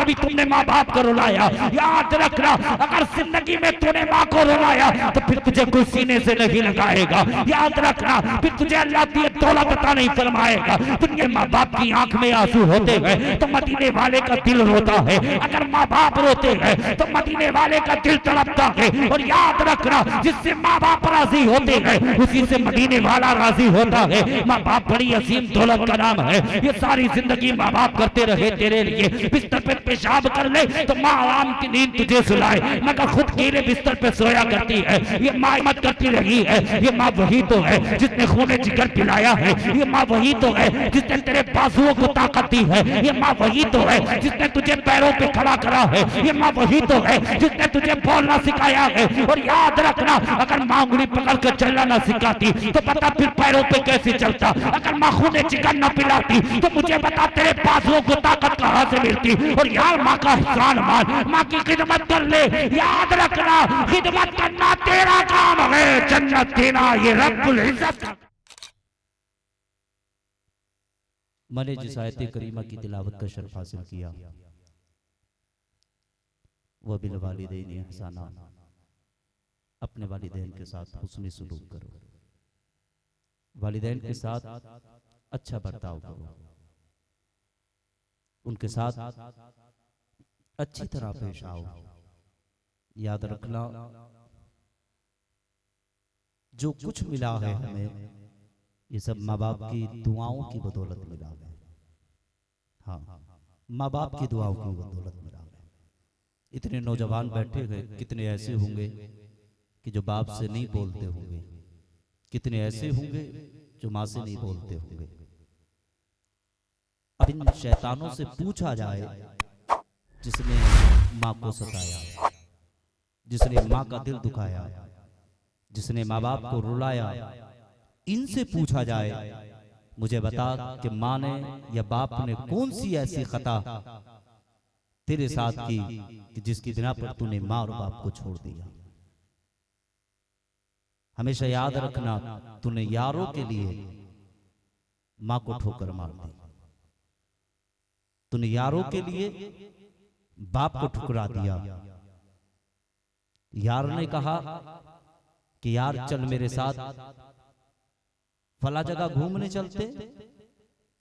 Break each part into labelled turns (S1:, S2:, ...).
S1: कभी तुमने माँ बाप को रुलाया, याद रखना अगर जिंदगी में तूने माँ को रुलाया तो फिर तुझे कोई सीने से नहीं लगाएगा। याद रखना फिर तुझे अल्लाह की दौलत अता नहीं फरमाएगा। तुझे माँ बाप की आंख में आंसू होते हैं तो मदीने वाले का दिल रोता है, अगर माँ बाप रोते हैं तो मदीने वाले का दिल तड़पता है। और याद रखना जिससे माँ बाप राजी होते हैं उसी से मदीने वाला राजी होता है। माँ बाप बड़ी अजीम दौलत का नाम है। ये सारी जिंदगी माँ बाप करते रहे तेरे लिए, बिस्तर पे पेशाब कर ले तो माँ आराम की नींद तुझे सुलाए, मगर खुद कीले बिस्तर पे सोया करती है। ये माँ मत करती रही है। ये माँ वही तो है जिसने खूने जिगर पिलाया है। ये माँ वही तो है जिसने तेरे बाजुओं को ताकत दी है। ये माँ वही तो है जिसने तुझे पैरों पे खड़ा करा है। ये माँ वही तो है जिसने तुझे बोलना सिखाया है। और याद रखना अगर माँ उंगली पकड़ कर चलना ना सिखाती तो बता फिर पैरों पे कैसे चलता। अगर माँ खूने जिगर न पिलाती तो मुझे बता तेरे बाजुओं को ताकत कहाँ से मिलती। और यार माँ का एहसान मान, माँ की खिदमत कर ले। याद रखना खिदमत करना तेरा काम है, जन्नत देना ये रब्बुल इज्जत का।
S2: मैंने जिस आयत करीमा की तिलावत का शर्फ हासिल किया वह बिल वालिदैन इहसाना, अपने वालिदैन के साथ हुस्न सलूक करो, वालिदैन के साथ अच्छा बर्ताव करो, उनके साथ अच्छी तरह पेश आओ। याद रखना जो कुछ मिला है हमें ये सब माँ बाप की दुआओं की बदौलत मिला है। हाँ, माँ बाप की दुआओं की बदौलत मिला है। इतने नौजवान बैठे हैं, कितने ऐसे होंगे कि जो बाप से नहीं बोलते होंगे, कितने ऐसे होंगे जो माँ से नहीं बोलते होंगे। अब इन शैतानों से पूछा जाए जिसने माँ को सताया, जिसने माँ का दिल दुखाया, जिसने माँ बाप को रुलाया, इनसे पूछा जाए मुझे बता कि माँ ने या बाप ने कौन सी ऐसी खता तेरे साथ की कि जिसकी बिना पर तूने माँ और बाप को छोड़ दिया। हमेशा याद रखना तूने यारों के लिए माँ को ठोकर मार दी, तूने यारों के लिए बाप को ठुकरा दिया। यार ने कहा कि यार चल मेरे साथ फला जगह घूमने चलते,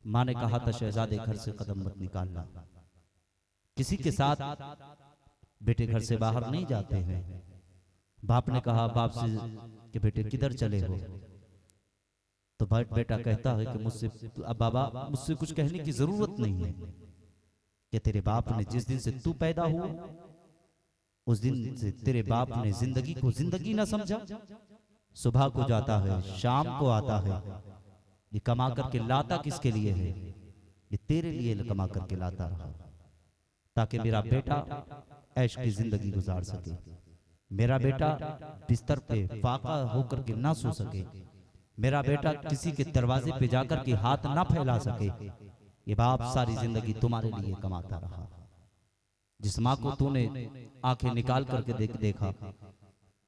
S2: माँ ने कहा था शहजादे घर से कदम मत निकालना। किसी के साथ बेटे घर से बाहर नहीं जाते हैं। बाप ने कहा बाप से कि बेटे किधर चले हो, तो बेटा कहता है कि मुझसे अब बाबा मुझसे कुछ कहने की जरूरत नहीं है कि तेरे बाप ने जिस दिन से तू पैदा हुआ उस दिन से तेरे बाप ने जिंदगी को जिंदगी ना समझा। सुबह को जाता है, शाम को आता है, ये कमा करके लाता किसके लिए है? ये तेरे लिए कमा करके लाता रहा ताकि मेरा बेटा ऐश की जिंदगी गुजार सके, मेरा बेटा बिस्तर पे फाका होकर के ना सो सके, मेरा बेटा किसी के दरवाजे पे जाकर के हाथ ना फैला सके। ये बाप सारी जिंदगी तुम्हारे लिए कमाता रहा। जिस माँ को तूने आंखें निकाल करके देखा,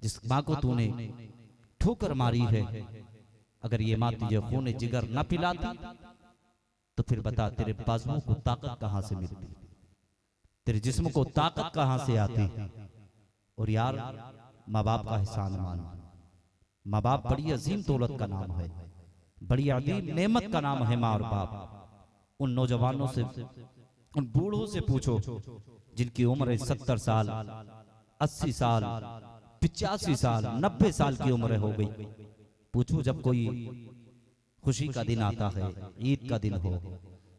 S2: जिस माँ को तूने ठोकर मारी है, अगर ये माँ तुझे खून जिगर न पिलाती तो फिर बता तेरे बाजुओं को ताकत कहां से मिलती, तेरे जिस्म को ताकत कहां से आती। और यार माँ बाप का एहसान मान, माँ बाप बड़ी अजीम दौलत का नाम है, बड़ी अजीम नेमत का नाम है माँ और बाप। उन नौजवानों से, उन बूढ़ों से पूछो जिनकी उम्र 70 साल, 80 साल, 85 साल, 90 साल की उम्र हो गई। पूछो जब कोई खुशी का दिन आता है, ईद का दिन हो,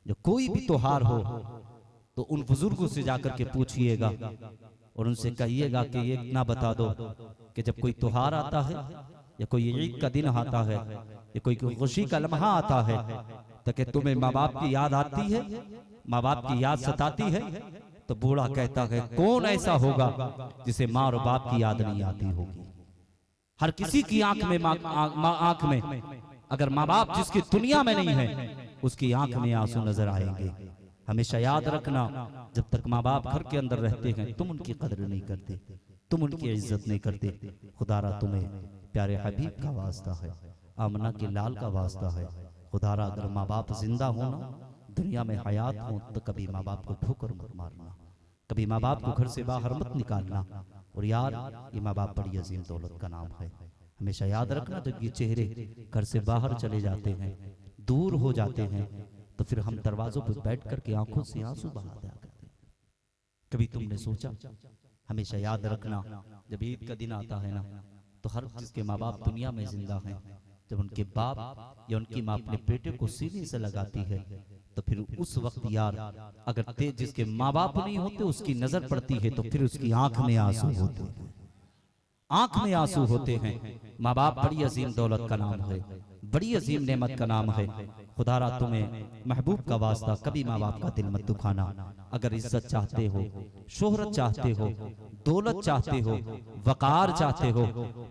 S2: जो कोई भी त्योहार हो, तो उन बुजुर्गों से जाकर के पूछिएगा और उनसे कहिएगा कि ये इतना बता दो कि जब कोई त्योहार आता है या कोई ईद का दिन आता है या कोई खुशी का लम्हा आता है तो कि तुम्हें माँ बाप की याद आती है, माँ बाप की याद सताती है? तो बूढ़ा कहता है कौन ऐसा होगा जिसे माँ और बाप की याद नहीं आती होगी। हर किसी की आंख में आंख में अगर माँ बाप जिसकी दुनिया में नहीं है उसकी आंख में आंसू नजर आएंगे। हमेशा याद रखना जब तक माँ बाप घर के अंदर रहते हैं तुम उनकी कदर नहीं करते, तुम उनकी इज्जत नहीं करते। खुदारा तुम्हें प्यारे हबीब का वास्ता है, आमना के लाल का वास्ता है। खुदारा अगर माँ बाप जिंदा होना दुनिया में हयात हो तो कभी माँ बाप को ठोकर मत मारना। कभी माँ बाप को घर से बाहर मत निकालना। और यार ये माँ बाप बड़ी अजीम दौलत का नाम है। हमेशा याद रखना जब ये चेहरे घर से बाहर चले जाते हैं, दूर हो जाते हैं, तो फिर हम दरवाजों पर बैठ करके आंखों से आंसू बहा दिया करते हैं। कभी तुमने सोचा? हमेशा याद रखना जब ईद का दिन आता है ना, तो हर जिसके माँ बाप दुनिया में जिंदा हैं, जब उनके बाप या उनकी माँ अपने बेटे को सीने से लगाती है, तो फिर उस वक्त यार अगर तेज जिसके माँ बाप नहीं होते उसकी नजर पड़ती है, तो फिर उसकी आंख में आंसू होते हैं, आंख में आंसू होते हैं। माँ बाप बड़ी अजीम दौलत का नाम है, बड़ी अजीम नेमत का नाम है। खुदारा तुम्हें महबूब का वास्ता कभी माँ बाप का दिल मत दुखाना। अगर इज्जत चाहते हो, शोहरत चाहते हो, दौलत चाहते हो, वकार चाहते हो,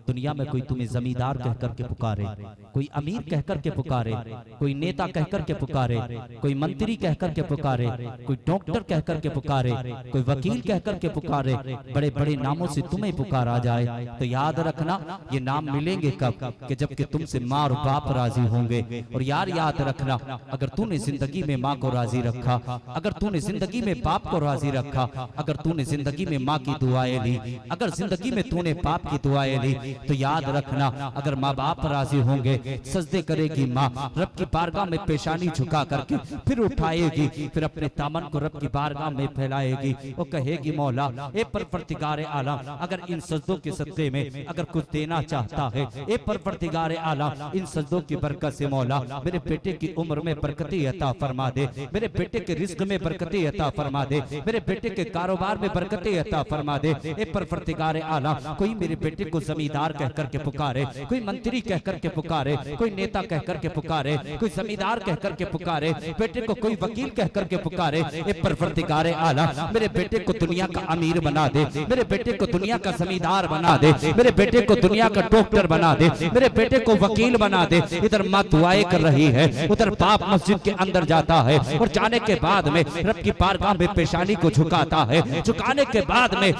S2: दुनिया में कोई तुम्हें जमींदार कह करके पुकारे, कोई अमीर कह करके पुकारे, कोई नेता कह करके पुकारे, कोई मंत्री कह करके पुकारे, कोई डॉक्टर कह करके पुकारे, कोई वकील कह करके पुकारे, बड़े बड़े नामों से तुम्हें पुकारा जाए, तो याद रखना ये नाम मिलेंगे कब? कि जबकि तुमसे माँ और बाप राजी होंगे। और यार याद रखना, अगर तूने जिंदगी में माँ को राजी रखा, अगर तूने जिंदगी में बाप को राजी रखा, अगर तूने जिंदगी में माँ की दुआएं ली, अगर जिंदगी में तूने बाप की दुआएं ली, तो याद रखना अगर माँ बाप राजी होंगे, सजदे करेगी माँ, रब की बारगाह में पेशानी झुका करके फिर उठाएगी, फिर अपने दामन को रब की बारगाह में फैलाएगी और कहेगी मौला ए परवरदिगार आलम, अगर इन सजदों के सदके में अगर कुछ देना चाहता है, ए परवरदिगार आलम इन सजदों की बरकत से मौला मेरे बेटे की उम्र में बरकती अता फरमा दे, मेरे बेटे के रिस्क में बरकती अता फरमा दे, मेरे बेटे के कारोबार में बरकती अता फरमा दे। ए परवरदिगार आलम कोई मेरे बेटे को जमींदार कह करके पुकारे, कोई मंत्री कह करके पुकारे, कोई नेता कह करके पुकारे, कोई जमींदार कह करके पुकारे, बेटे को कोई वकील कह करके पुकारे, ए परवरदिगार आलम मेरे बेटे को दुनिया का अमीर बना दे, मेरे बेटे को दुनिया का जमींदार बना दे, मेरे बेटे को दुनिया का डॉक्टर बना दे, मेरे बेटे को वकील बना दे। इधर माँ दुआएं कर रही है, उधर बाप मस्जिद के अंदर जाता है और जाने के बाद में रब की बारगाह में पेशानी को झुकाता है, झुकाने के बाद में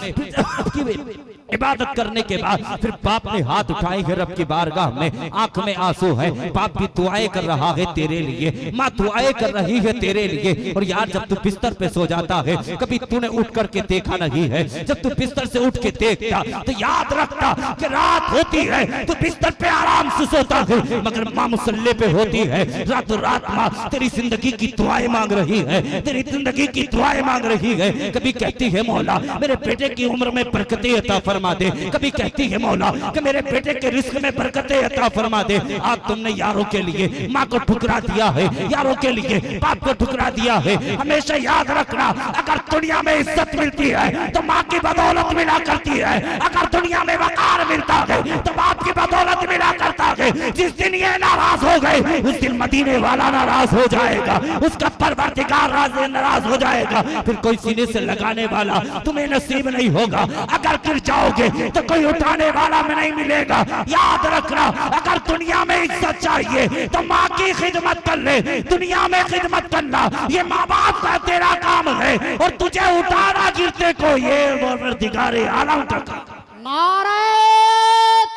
S2: इबादत करने के बाद फिर बाप ने हाथ उठाए है रब की बारगाह में, आंख में आंसू है, बाप भी दुआएं कर रहा है तेरे लिए, माँ दुआएं कर रही है तेरे लिए। और यार जब तू बिस्तर पे सो जाता है, कभी तूने उठ करके देखा नहीं है, जब तू बिस्तर से उठ के देखता तो याद रखता कि रात होती है तो बिस्तर पे आराम से सोता है, मगर माँ मुसल्ले पे होती है, रातों रात माँ तेरी जिंदगी की दुआएं मांग रही है, तेरी जिंदगी की दुआएं मांग रही है। कभी कहती है मौला मेरे बेटे की उम्र में बरकतें अता फरमा दे, कभी कहती है मौला कि मेरे बेटे के रिस्क में बरकतें अता फरमा दे। आज तुमने यारों के लिए माँ को ठुकरा दिया है, यारों के लिए बाप को ठुकरा दिया है। हमेशा याद रखना अगर दुनिया में इज्जत मिलती है तो माँ की बदौलत मिला करती है, अगर दुनिया में वकार मिलता है तो बाप की बदौलत मिला करता है। जिस दिन ये नाराज हो गए उस दिन मदीने वाला नाराज हो जाएगा, उसका परवरदिगार नाराज हो जाएगा, फिर कोई सीने से लगाने वाला तुम्हें नसीब नहीं होगा। अगर गिर जाओगे तो कोई उठाने वाला में नहीं मिलेगा। याद रखना अगर दुनिया में इज्जत चाहिए तो माँ की खिदमत कर ले, दुनिया में खिदमत करना ये माँ बाप का तेरा काम है, और तुझे उठाना गिरते को ये परवरदिगार आलम का काम।
S3: नारे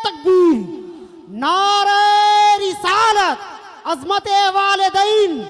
S3: तकबीर, नारे रिसालत, अज़मते वालिदैन,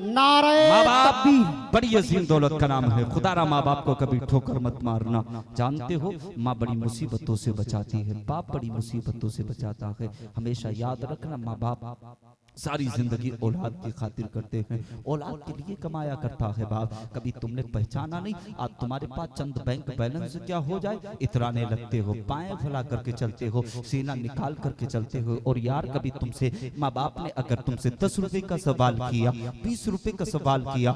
S3: नारे
S2: माँ बाप
S3: तकबीर।
S2: बड़ी अजीम दौलत का नाम है। खुदारा माँ बाप को कभी ठोकर मत मारना। जानते हो माँ बड़ी मुसीबतों से बचाती है, बाप बड़ी मुसीबतों से बचाता है। हमेशा याद रखना माँ बाप सारी जिंदगी औलाद की खातिर करते हैं, औलाद के लिए कमाया करता है बाप। कभी तुमने पहचाना नहीं, आज तुम्हारे पास चंद बैंक बैलेंस क्या हो जाए इतराने लगते हो, पाए फैला करके चलते हो, सीना निकाल करके चलते हो। और यार कभी तुमसे माँ बाप ने अगर तुमसे 10 रुपए का सवाल किया, 20 रुपए का सवाल किया,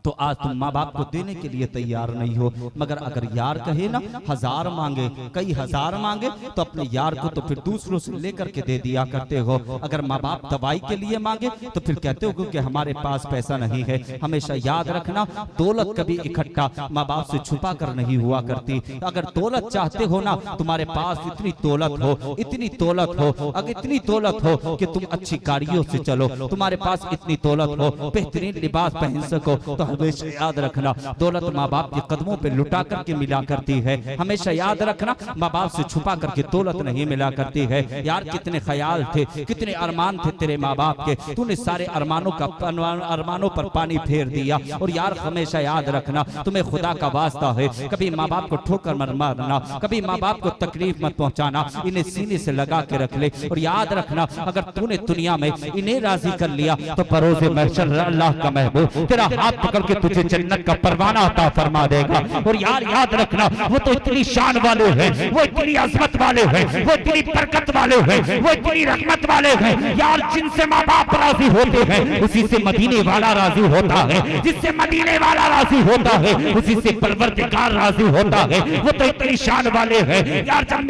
S2: तो आज तुम माँ बाप को देने के लिए तैयार नहीं हो। मगर अगर यार कहे ना 1000 मांगे, कई 1000 मांगे, तो अपने यार को तो फिर दूसरों से लेकर के दे दिया करते हो। अगर माँ बाप दवाई के लिए मांगे तो फिर कहते हो कि हमारे पास पैसा नहीं है। हमेशा याद रखना दौलत कभी इकट्ठा माँ बाप से छुपा कर नहीं हुआ करती। अगर दौलत चाहते हो ना, तुम्हारे पास इतनी दौलत हो, इतनी दौलत हो, अगर इतनी दौलत हो कि तुम अच्छी गाड़ियों से चलो, तुम्हारे पास इतनी दौलत हो, बेहतरीन लिबास पहन सको, तो हमेशा याद रखना, दौलत माँ बाप के कदमों पे लुटा करके मिला करती है। हमेशा याद रखना, माँ बाप से छुपा करके दौलत नहीं मिला करती है। यार कितने ख्याल थे, कितने अरमान थे तेरे माँ बाप के, तूने सारे अरमानों पर पानी फेर दिया। और यार हमेशा याद रखना, तुम्हें खुदा का वास्ता है, कभी माँ बाप को ठोकर मत मारना, कभी माँ बाप को तकलीफ मत पहुंचाना, इन्हें सीने से लगा के रख ले। और याद रखना, अगर तूने दुनिया में इन्हें राजी कर लिया तो परोज़े महशर अल्लाह का महबूब तेरा हाथ पकड़ के तुझे जन्नत का परवाना अता फरमा देगा। और यार याद रखना, वो तो इतनी शान वाले हैं, वो इतनी अजमत वाले हैं, वो इतनी बरकत वाले हैं, वो इतनी रहमत वाले हैं। यार जिनसे माँ बाप राजी होते हैं उसी से मदीने वाला राजी होता है, जिससे मदीने वाला राजी होता है उसी से परवरदिगार राजी होता है। वो तो इतनी शान वाले हैं। यार जब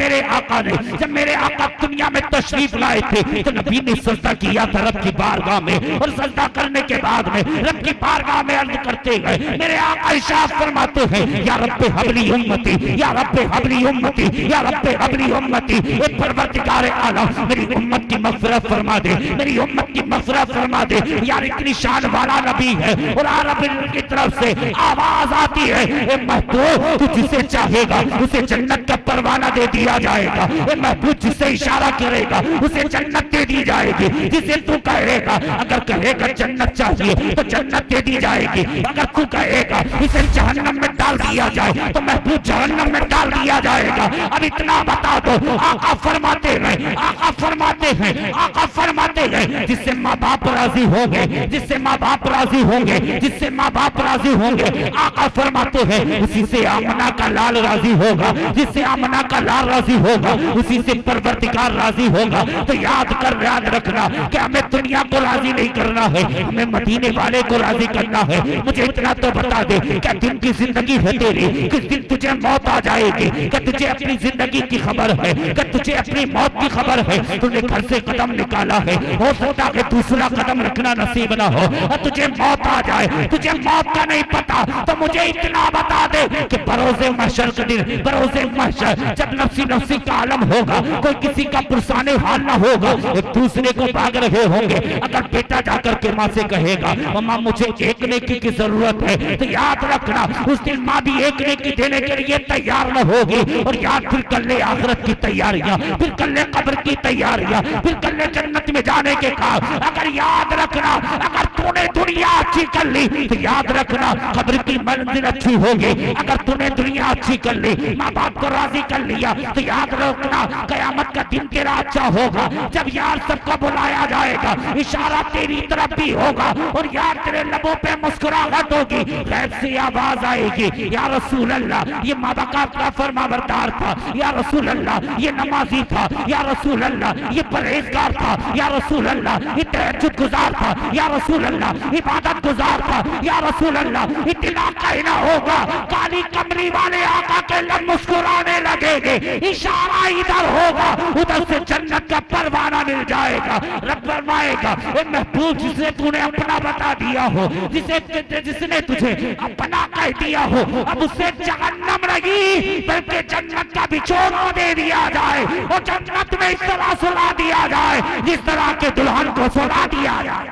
S2: मेरे आका दुनिया में तशरीफ लाए थे तो नबी ने सजदा किया था रब की बारगाह में, और सजदा करने के बाद में रब की बारगाह में अर्ज करते गए। मेरे आका इरशाद फरमाते हैं, या रब्बे हबली उम्मती, या रब्बे हबली उम्मती, या रब्बे हबली उम्मती। ए परवरदिगार आलम, मेरी उम्मत की मग़फ़िरत फरमा दे, मेरी उम्मत की मग़फ़िरत फरमा दे। यार इतनी शान वाला नबी है। और अरब की तरफ से आवाज आती है, ए महबूब तू जिसे चाहेगा उसे जन्नत का परवाना दे दिया जाएगा। ए महबूब जिसे इशारा करेगा उसे जन्नत दे दी जाएगी। जिसे तू कहेगा, अगर कहेगा जन्नत चाहिए तो जन्नत दे दी जाएगी। अगर तू कहेगा इसे जहन्नम में डाल दिया जाए तो महबूब जहन्नम में डाल दिया जाएगा। अब इतना बता दो, आका फरमाते हैं, आका फरमाते हैं, आका फरमाते हैं, जिससे माँ बाप राजी होंगे, जिससे माँ बाप राजी होंगे, जिससे माँ बाप राजी होंगे, आका फरमाते हैं उसी से आमना का लाल राजी होगा, जिससे आमना का लाल राजी होगा उसी से परवरदिगार राजी होगा। तो याद रखना कि हमें दुनिया को राजी नहीं करना है, हमें मदीने वाले को राजी करना है। मुझे इतना तो बता दे, क्या दिन की जिंदगी है तेरी, किस दिन तुझे मौत आ जाएगी? क्या तुझे अपनी जिंदगी की खबर है? क्या तुझे अपनी मौत की खबर है? तूने घर से कदम निकाला है, हो सकता है दूसरा कदम रखना नसीब ना हो और तुझे मौत आ जाए, तुझे मौत का नहीं पता। तो मुझे इतना बता दे कि बरोज़े महशर के दिन, बरोज़े महशर जब नफ्सी नफ्सी का आलम होगा, कोई किसी का पुरसाने हाल ना होगा, एक दूसरे को भाग रहे होंगे। अगर बेटा जाकर के माँ से कहेगा माँ मुझे एक नेकी की जरूरत है, तो याद रखना उस दिन माँ भी एक नेकी देने के लिए तैयार न होगी। और याद फिर कल आखिरत की तैयारियां, फिर कल कब्र की तैयारियां, फिर कल जन्नत में जाने के काम। अगर याद रखना, अगर तूने दुनिया अच्छी कर ली तो याद रखना कब्र की मंजिल अच्छी होगी। अगर तूने दुनिया अच्छी कर ली, माँ बाप को राजी कर लिया, तो याद रखना कयामत का दिन तेरा अच्छा होगा। जब यार सबको बुलाया जाएगा, इशारा तेरी तरफ भी होगा और यार तेरे लबों पे मुस्कुराहट होगी, गैब से आवाज आएगी, या रसूल अल्लाह ये माँ बाप का फरमाबरदार था, या रसूल अल्लाह ये नमाजी था, या रसूल अल्लाह ये परहेजगार था, या रसूल अल्लाह ये तहज्जुद गुजार था, या रसूल अल्लाह इबादत गुजार था, या रसूल अल्लाह इतना कहना होगा। काली कमरी वाले आका के लब मुस्कुराने लगेंगे, इशारा इधर होगा, उधर से जन्नत का परवाना मिल जाएगा। रब फरमाएगा ए महबूब जिसे तूने अपना बता दिया हो, जिसने तुझे अपना कह दिया हो, अब उसे जहन्नम नहीं बल्कि जन्नत का बिछोना दे दिया जाए और जन्नत में इस तरह सुला दिया जाए जिस तरह के दुल्हन को सुला दिया जाए।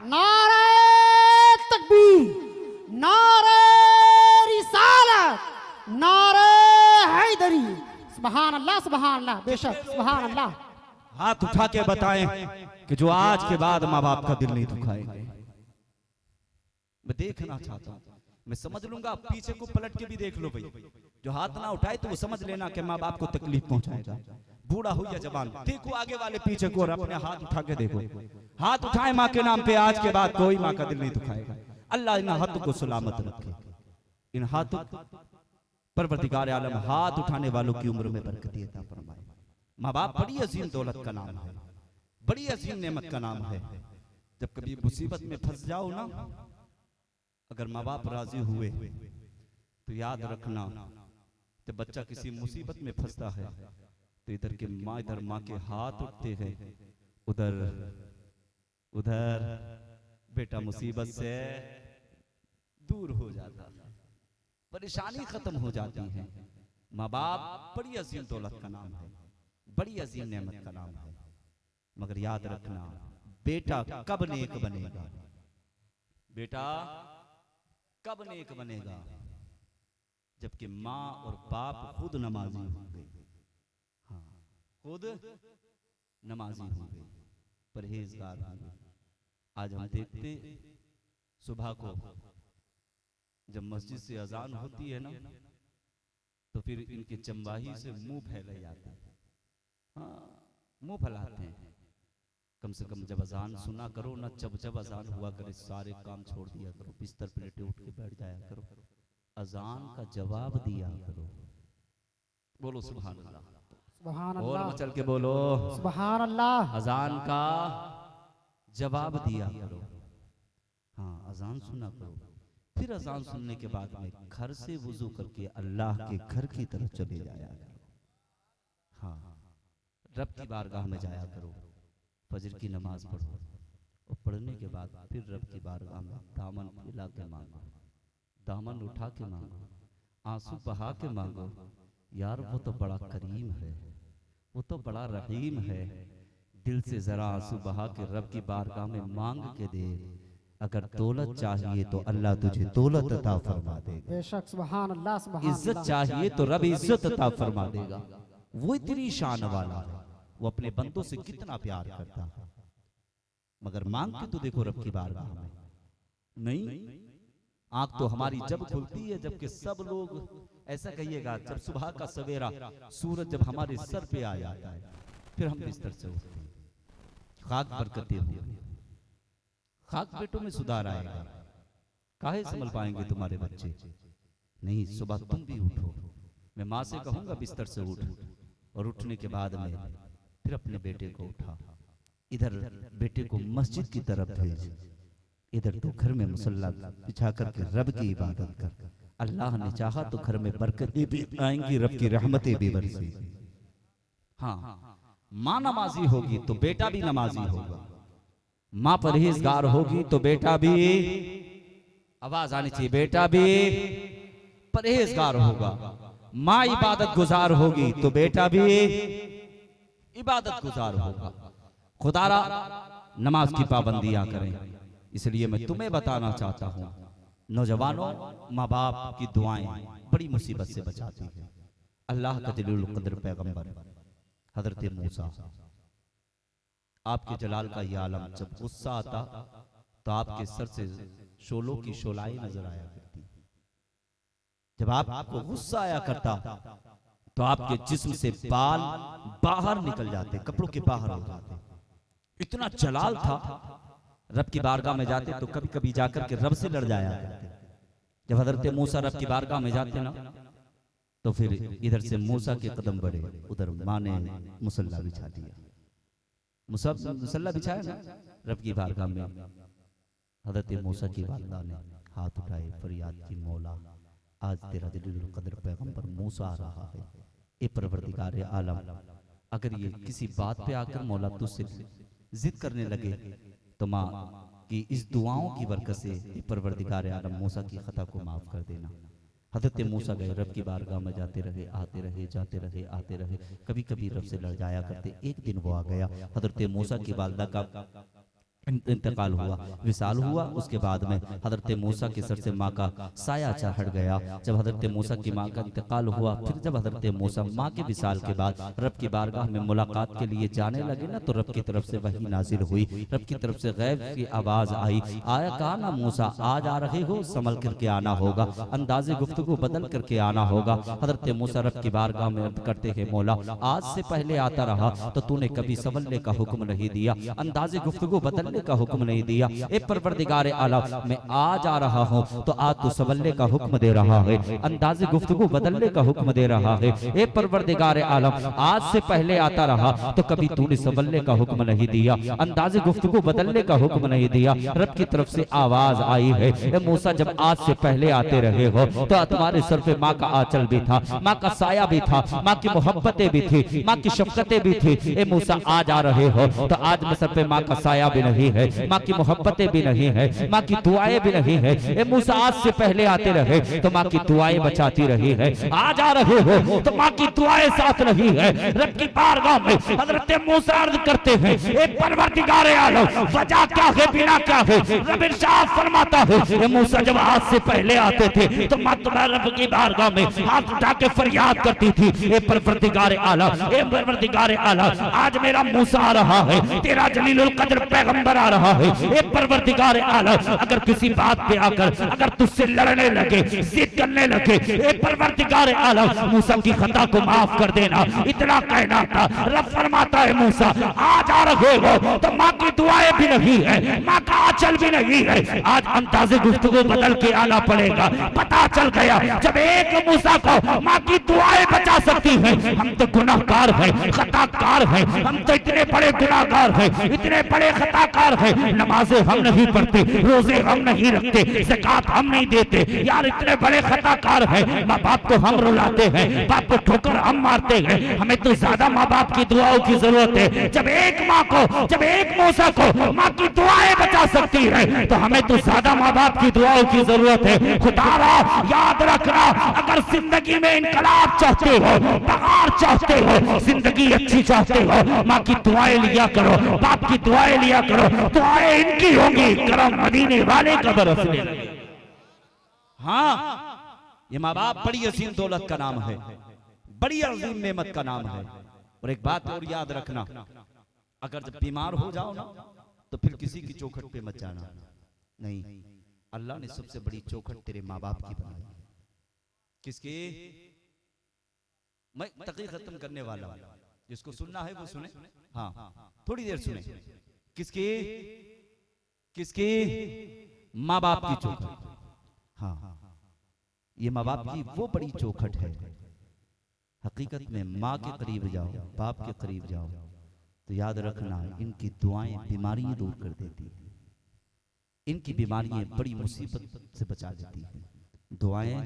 S3: नारे तकबीर, नारे रिसालत, नारे हैदरी। सुभान अल्लाह, सुभान अल्लाह, बेशक सुभान अल्लाह।
S2: हाथ उठा के बताएं कि जो आज के बाद माँ बाप का दिल नहीं दुखाएंगे। मैं देखना चाहता हूं, मैं समझ लूंगा, पीछे को पलट के भी देख लो भाई। जो हाथ ना उठाए तो वो समझ लेना कि माँ बाप को तकलीफ पहुंचाएगा, बूढ़ा हो या जवान। देखो आगे वाले पीछे को और अपने हाथ उठा के देखो। हाथ उठाए माँ के नाम पे, आज के बाद कोई माँ का दिल नहीं दुखाएगा। अल्लाह इन हाथों को सलामत रखे, इन हाथों परवरदिगार आलम हाथ उठाने वालों की उम्र में बरकत अता फरमाए। माँ बाप बड़ी अजीम दौलत का नाम है, बड़ी अजीम नेमत का नाम है। जब कभी मुसीबत में फंस जाओ ना, अगर माँ बाप राजी हुए तो याद रखना, जब बच्चा किसी मुसीबत में फंसता है तो इधर माँ के हाथ उठते हैं, उधर उधर बेटा मुसीबत से दूर हो जाता है, परेशानी खत्म हो जाती है। माँ बाप बड़ी अजीम दौलत का नाम है, बड़ी अजीम नेमत का नाम है। मगर याद रखना बेटा कब नेक बनेगा, बेटा कब नेक बनेगा? जबकि माँ और बाप खुद नमाजी होंगे। हाँ, खुद नमाजी होंगे, परहेजगार होंगे। आज हम देखते सुबह को जब मस्जिद से अजान होती है ना, तो फिर इनके चंबाही से मुंह फैले जाते हैं। हाँ, मुंह फैलाते हैं। कम से कम जब अजान सुना करो ना, जब अजान हुआ करे सारे काम छोड़ दिया करो, बिस्तर पे लेटे उठ के बैठ जाया करो, अजान का जवाब दिया करो। बोलो सुभान अल्लाह,
S3: सुभान
S2: और
S3: अल्लाह,
S2: मचल के बोलो
S3: सुभान अल्लाह।
S2: अजान का जवाब दिया करो। हाँ, अजान सुना करो। फिर अजान सुनने के बाद में घर से वुजू करके अल्लाह के घर की तरफ चले जाया करो। हाँ, रब की बारगाह में जाया करो, फजर की नमाज पढ़ो और पढ़ने के बाद फिर रब की बारगाह में दामन फैला के मांगो, दामन उठा के मांगो, आंसू बहा के मांगो। यार वो तो बड़ा करीम है, वो तो बड़ा रहीम है। दिल से जरा आंसू बहा के रब की बारगाह में मांग के दे। अगर दौलत चाहिए तो अल्लाह तुझे दौलत अता फरमा देगा।
S3: बेशक, सुभान अल्लाह, सुभान
S2: इज्जत
S3: अल्लाह।
S2: चाहिए तो रब इज्जत अता फरमा देगा। वो इतनी शान वाला है, वो अपने बंदों से कितना प्यार करता है। मगर मांग के तो देखो रब की बारगाह में। नहीं, आंख तो हमारी जब खुलती है जबकि सब लोग, ऐसा कहिएगा जब सुबह का सवेरा सूरज जब हमारे सर पे आ जाता है, फिर हम बिस्तर से उठते हैं। खाक बरकतें होंगी, खाक पेटों में सुधार आएगा। काहे संभल पाएंगे तुम्हारे बच्चे? नहीं, सुबह तुम भी उठो। मैं माँ से कहूंगा बिस्तर से उठ, और उठने के बाद में फिर अपने बेटे को उठा, इधर बेटे को मस्जिद की तरफ भेज, इधर तो घर में मुसल्ला बिछा करके रब की इबादत कर। अल्लाह ने चाहा तो घर में बरकतें भी आएंगी, रब की रहमतें भी बरसेंगी। हाँ, माँ नमाजी होगी तो बेटा भी नमाजी होगा। माँ परहेजगार होगी तो बेटा भी, आवाज आनी चाहिए, बेटा भी परहेजगार होगा। माँ इबादत गुजार होगी तो बेटा भी इबादत गुजार होगा। खुदारा नमाज की पाबंदियां करें। इसलिए मैं तुम्हें बताना चाहता हूं, नौजवानों, माँ बाप की दुआएं बड़ी मुसीबत से बचाती है। अल्लाह का जलील कद्र पैगंबर हजरत मूसा, आपके जलाल का ये आलम, जब गुस्सा आता तो आपके सर से शोलों की शोलाई नजर आया करती। जब आपको गुस्सा आया करता तो आपके जिस्म से बाल बाहर निकल जाते, कपड़ों के बाहर हो जाते। इतना जलाल था। रब की बारगाह में जाते तो कभी कभी जाकर के रब से लड़ जाया करते। जब हजरत मूसा रब की बारगाह में जाते ना, तो फिर इधर से मूसा के कदम बढ़े, उधर माँ ने मुसल्ला बिछा दिया। मुसल्ला बिछाया ना रब की बारगाह में। हजरत मूसा की वालिदा ने हाथ उठाए, फरियाद की, मौला आज तेरा जलीलुल कद्र पैगंबर मूसा आ रहा है। ए परवरदिगार आलम, अगर ये किसी बात पे आकर मौला तुझसे जिद करने लगे तो माँ की इस दुआओं की बरकत से ए परवरदिगार आलम मूसा की खता को माफ कर देना। हजरत मूसा गए, रब की बारगाह में जाते रहे, आते रहे, जाते रहे, आते रहे। कभी कभी रब से लड़ जाया करते। एक दिन वो आ गया, हजरत मूसा की वालिदा का इंतकाल हुआ, विसाल हुआ। उसके बाद में हजरत मूसा के सर से माँ का साया चढ़ गया। जब हजरत मूसा की माँ का इंतकाल हुआ, फिर जब हजरत मूसा माँ के विसाल के बाद रब की बारगाह में मुलाकात के लिए जाने लगे ना, तो रब की तरफ से वही नाजिल हुई। रब की तरफ से गैब की आवाज आई, आया कहा ना मूसा आज आ रहे हो, संभल करके आना होगा, अंदाजे गुफ्तगू बदल करके आना होगा। हजरत मूसा रब की बारगाह में अर्ज करते हैं, मौला आज से पहले आता रहा तो तूने कभी संभलने का हुक्म नहीं दिया, अंदाजे गुफ्तगू बदल का हुक्म नहीं दिया। ए परवरदिगार आलम, मैं आज आ रहा हूं तो आज तू संभलने का हुक्म दे रहा है, अंदाजे गुफ्तगू बदलने का हुक्म दे रहा है। ए परवरदिगार आलम, आज से पहले आता रहा तो कभी तूने संभलने का हुक्म नहीं दिया, अंदाजे गुफ्तगू बदलने का हुक्म नहीं दिया। रब की तरफ से आवाज आई है, ए मूसा जब आज से पहले आते रहे हो तो तुम्हारे सर पे माँ का आंचल भी था, माँ का साया भी था, माँ की मोहब्बतें भी थी, माँ की शफकतें भी थी। ए मूसा आज आ रहे हो तो आज मैं सर पे माँ का साया भी नहीं नहीं है, माँ की मोहब्बतें भी नहीं है, माँ की दुआएं भी नहीं है। ए मूसा आज से पहले आते रहे तो माँ की दुआएं बचाती रही है, आज आ रहे हो तो माँ की दुआएं साथ रही है। रब की बारगाह में हजरत मूसा अर्ज करते हैं, ए परवरदिगार आलम वजह क्या है, बिना क्या है? रब इरशाद फरमाता है, ए मूसा जब आज से पहले आते थे तो माँ तुम्हारे रब की बारगाह में हाथ उठा के फरियाद करती थी, ए परवरदिगार आलम, ए परवरदिगार आलम, आज मेरा मूसा आ रहा है, तेरा जलीलुल कद्र पैगंबर आ रहा है। ए परवरदिगार आलम, अगर किसी बात पे आकर अगर तुझसे लड़ने लगे, जिद करने लगे, ए परवरदिगार आलम मूसा की खता को माफ कर देना, इतना कहना था। रब फरमाता है मूसा आज आ रहे हो तो माँ की दुआएं भी नहीं है, माँ का आंचल भी नहीं है। आज अंदाज़े गुफ्तगू बदल के आना पड़ेगा। पता चल गया जब एक मूसा को माँ की दुआएं बचा सकती हैं, हम तो गुनाहगार हैं, खताकार हैं, हम तो इतने बड़े गुनाहगार हैं, इतने बड़े खताकार हैं, नमाजें हम नहीं पढ़ते, रोजे हम नहीं रखते, ज़कात हम नहीं देते, यार इतने बड़े खताकार हैं। माँ बाप को हम रुलाते हैं, बाप को ठोकर हम मारते हैं, हमें तो ज्यादा माँ बाप की दुआओं की जरूरत है। जब एक माँ को, जब एक मूसा को माँ की दुआएं बचा सकती है तो हमें तो ज्यादा माँ बाप की दुआओं की जरूरत है। खुदारा याद रखना, अगर जिंदगी में इनकलाब चाहते हो, बहार चाहते हो, जिंदगी अच्छी चाहते हो, माँ की दुआएं लिया करो, बाप की दुआएं लिया करो, दुआएं इनकी होंगी, करम मदीने वाले का बरसने लगे। हाँ, ये माँ बाप बड़ी अजीम दौलत का नाम है, बड़ी अजीम नेमत का नाम है। और एक बात और याद रखना, अगर जब बीमार हो जाओ ना तो फिर किसी की चौखट पे मत जाना, नहीं, अल्लाह ने सबसे बड़ी चौखट तेरे माँ बाप की बनाई। किसकी? मैं तकरीर खत्म करने वाला हूं, जिसको सुनना है वो सुने, हाँ थोड़ी देर सुने। किसकी? किसकी? माँ बाप की चौखट। हाँ, ये माँ बाप की वो बड़ी चौखट है। हकीकत में माँ के करीब जाओ, बाप के करीब जाओ तो याद रखना इनकी दुआएं बीमारियां दूर कर देती हैं, इनकी बीमारियां बड़ी मुसीबत से बचा देती हैं। दुआएं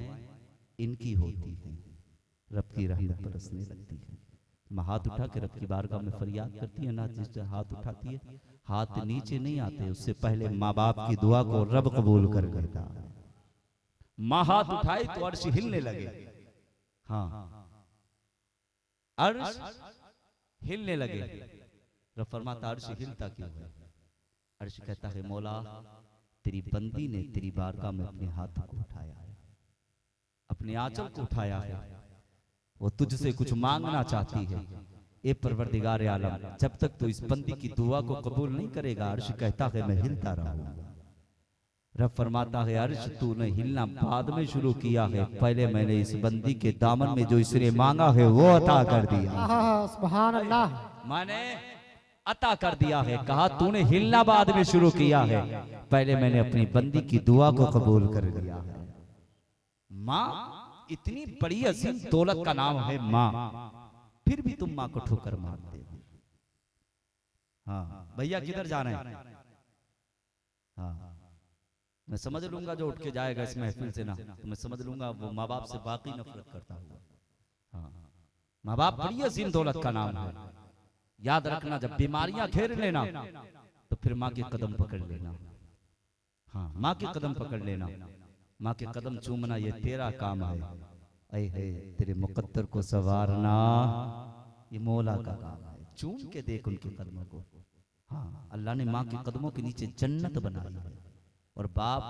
S2: इनकी होती हैं, रब की रहमत बरसने लगती है। माँ हाथ उठा के रब की बारगाह में फरियाद करती है ना, जिस हाथ उठाती है हाथ नीचे नहीं आते, उससे पहले माँ बाप की दुआ को रब कबूल कर लेता। माँ हाथ उठाए तो अर्श हिलने लगे, हाँ अर्श हिलने लगे। रब फरमाता अर्श हिलता क्यों है? अर्श कहता है मौला तेरी बंदी ने तेरी बारगाह में अपने हाथ को उठाया है, अपने आंचल को उठाया है, वो तुझसे कुछ मांगना चाहती है। ए परवरदिगार आलम, जब तक तो इस बंदी की दुआ को कबूल नहीं करेगा, अर्श कहता है मैं हिलता रहूंगा। रब फरमाता है अर्श तूने हिलना बाद में शुरू किया है, पहले मैंने इस बंदी के दामन में जो इसने मांगा है वो अता कर दिया।
S3: सुभान अल्लाह,
S2: मैंने अता कर दिया है। कहा तूने हिलना बाद में शुरू किया है, पहले मैंने अपनी बंदी की दुआ को कबूल कर लिया है। माँ इतनी बड़ी अजीम दौलत का नाम है माँ, फिर भी तुम माँ को ठोकर मारते हो। हाँ भैया किधर जा रहे हैं? हाँ मैं समझ लूंगा जो उठ के जाएगा इस महफिल से ना, तो मैं समझ लूंगा वो माँ बाप से बाकी नफरत करता हुआ। हाँ माँ बाप बड़ी अजीम दौलत का नाम है। याद रखना जब बीमारियां घेर लेना तो फिर माँ के कदम पकड़ लेना। हाँ माँ के कदम पकड़ लेना, माँ के कदम चूमना ये तेरा काम है। ऐ है तेरे मुकद्दर को संवारना ये मौला का काम है। चूम के देख उनके कदमों को। हाँ अल्लाह ने माँ के कदमों के नीचे जन्नत बनाई है और बाप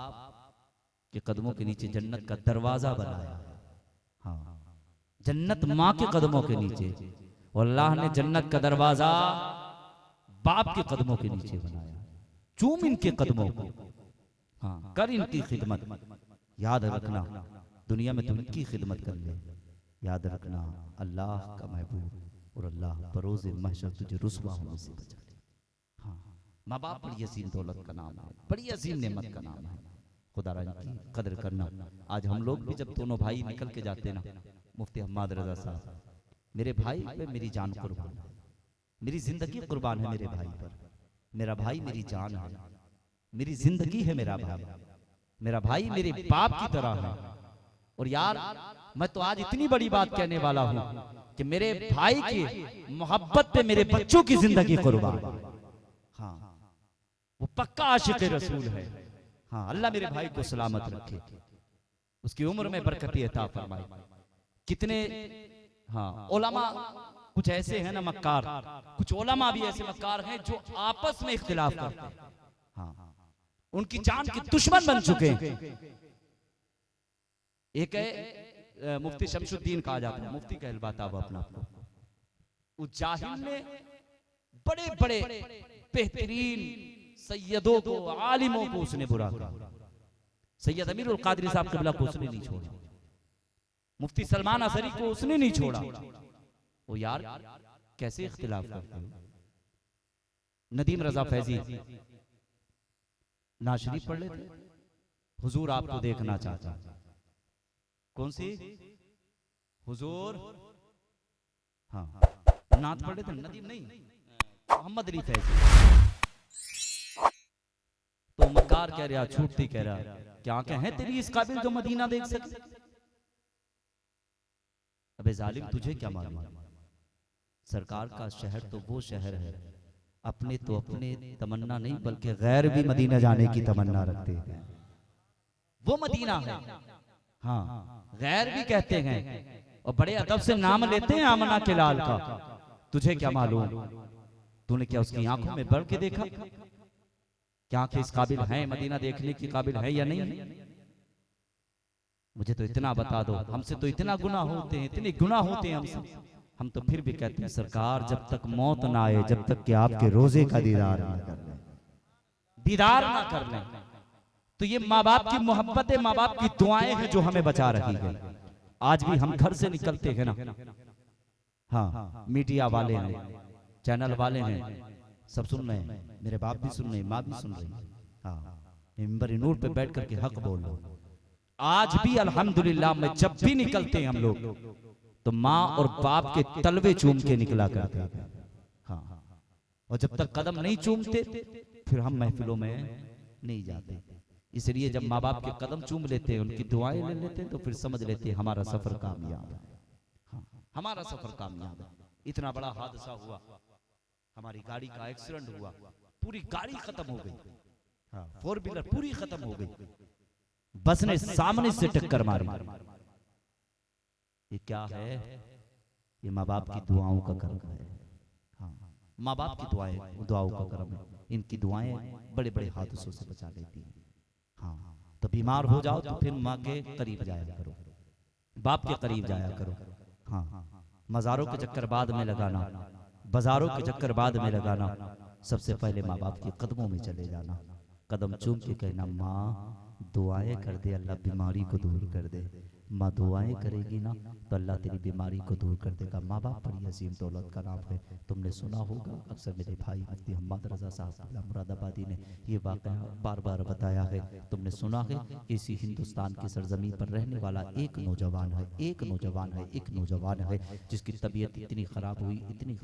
S2: के कदमों के नीचे जन्नत का दरवाजा बनाया है। हाँ जन्नत माँ के कदमों के नीचे, और अल्लाह ने जन्नत का दरवाजा बाप के कदमों के नीचे बनाया। चूम इनके कदमों को, हाँ कर इनकी खिदमत। याद रखना दुनिया में तुम इनकी खिदमत कर ले, याद रखना अल्लाह का महबूब और अल्लाह बरोज़े महशर तुझे रुसवा होने से बचा ले। हाँ माँ बाप बड़ी अजीम दौलत का नाम है, बड़ी अजीम नेमत का नाम है। खुदा की कदर करना। आज हम लोग भी जब दोनों भाई निकल के जाते ना, मुफ्ती हम्माद रजा साहब, मेरे भाई पे मेरी जान कुर्बान है, मेरी जिंदगी कुर्बान है मेरे भाई पर। मेरा भाई मेरी जान है, मेरी जिंदगी है मेरा भाई। मेरा भाई मेरे बाप की तरह है। और यार मैं तो आज इतनी बड़ी बात कहने वाला हूं कि मेरे भाई की मोहब्बत पे मेरे बच्चों की जिंदगी कुर्बान। हाँ वो पक्का आशिक रसूल है। हाँ, अल्लाह मेरे भाई को सलामत रखे, उसकी उम्र में बरकती अता फरमाए। कितने हाँ उलमा कुछ ऐसे हैं ना मक्कार, कुछ उलमा भी ऐसे मक्कार हैं जो आपस में इख्तिलाफ करते हैं। हाँ, उनकी जान के दुश्मन बन चुके हैं। एक है मुफ्ती शमशुद्दीन कहा जाता है, मुफ्ती कहलवाता वो अपना आपको। उस जाहिल ने बड़े बड़े बेहतरीन सैयदों को, आलिमों को उसने बुरा किया। सैयद अमीरुल कादरी साहब क़िबला को उसने नहीं छोड़ा, मुफ्ती सलमान असरी को उसने नहीं छोड़ा। वो यार कैसे इख्तिलाफ करते हो। नदीम रजा फैजी नाशरीफ पढ़ लेते, हुजूर आपको देखना चाहता। कौन सी हुजूर? हाँ, नात पढ़ लेते, नदीम नहीं, मोहम्मद अली फैजी। तो मक्कार कह रहा, छूटती कह रहा, क्या कहें तेरी इस काबिल जो मदीना देख सके। अबे जालिम, तुझे क्या मालूम, सरकार का शहर तो वो शहर है, अपने तो अपने तमन्ना नहीं बल्कि गैर भी मदीना जाने की तमन्ना रखते हैं। वो मदीना है। हाँ, गैर भी कहते हैं और बड़े अदब से नाम लेते हैं आमना के लाल का। तुझे क्या मालूम, तूने क्या उसकी आंखों में बढ़ के देखा? क्या आंखें इस काबिल हैं मदीना देखने की काबिल है या नहीं? मुझे तो इतना बता दो, हमसे तो इतना गुनाह होते हैं, इतने गुनाह होते हैं हमसे, हम तो फिर भी कहते हैं सरकार जब तक मौत ना आए, जब तक कि आपके रोजे का दीदार ना कर लें, दीदार ना कर लें। तो ये माँ बाप की मोहब्बत है, माँ बाप की दुआएं हैं जो हमें बचा रही है। आज भी हम घर से निकलते हैं ना, हाँ, मीडिया वाले हैं, चैनल वाले हैं, सब सुन रहे हैं, मेरे बाप भी सुन रहे, माँ भी सुन रही, हाँ, मिंबर नूर पे बैठ करके हक बोल लो। आज भी अल्हम्दुलिल्लाह में जब भी निकलते हैं हम लोग तो माँ और बाप के तलवे चूम के निकला करते हैं। हाँ, और जब तक कदम नहीं चूमते फिर हम महफिलों में नहीं जाते। इसलिए जब माँ बाप के कदम चूम लेते हैं, उनकी दुआएं ले लेते हैं, तो फिर समझ लेते हैं हमारा सफर कामयाब है। हाँ, हमारा सफर कामयाब है। इतना बड़ा हादसा हुआ, हमारी गाड़ी का एक्सीडेंट हुआ, पूरी गाड़ी खत्म हो गई, हाँ, 4 व्हीलर पूरी खत्म हो गई, बस ने सामने से टक्कर मारी। ये क्या है? ये माँ बाप की दुआओं का कर्म है। हाँ, माँ बाप की दुआओं का कर्म है। इनकी दुआएं बड़े बड़े हादसों से बचा लेती हैं। हाँ, तो बीमार हो जाओ तो फिर माँ के करीब जाया करो, बाप के करीब जाया करो। हाँ, मज़ारों के चक्कर बाद में लगाना, बाजारों के चक्कर बाद में लगाना, सबसे पहले माँ बाप के कदमों में चले जाना, कदम चूम के कहना माँ दुआएं कर दे, अल्लाह बीमारी को दूर कर दे। माँ दुआएं करेगी ना तो अल्लाह तेरी बीमारी को दूर कर देगा। माँ बाप बड़ी अजीम दौलत का नाम है। तुमने सुना होगा, अक्सर मेरे भाई मुफ्ती मोहम्मद रजा साहब मुरादाबादी ने ये वाक़या बार बार बताया है। तुमने सुना है कि इसी हिंदुस्तान की सरजमीन पर रहने वाला एक नौजवान है, एक नौजवान है जिसकी तबीयत इतनी ख़राब हुई, इतनी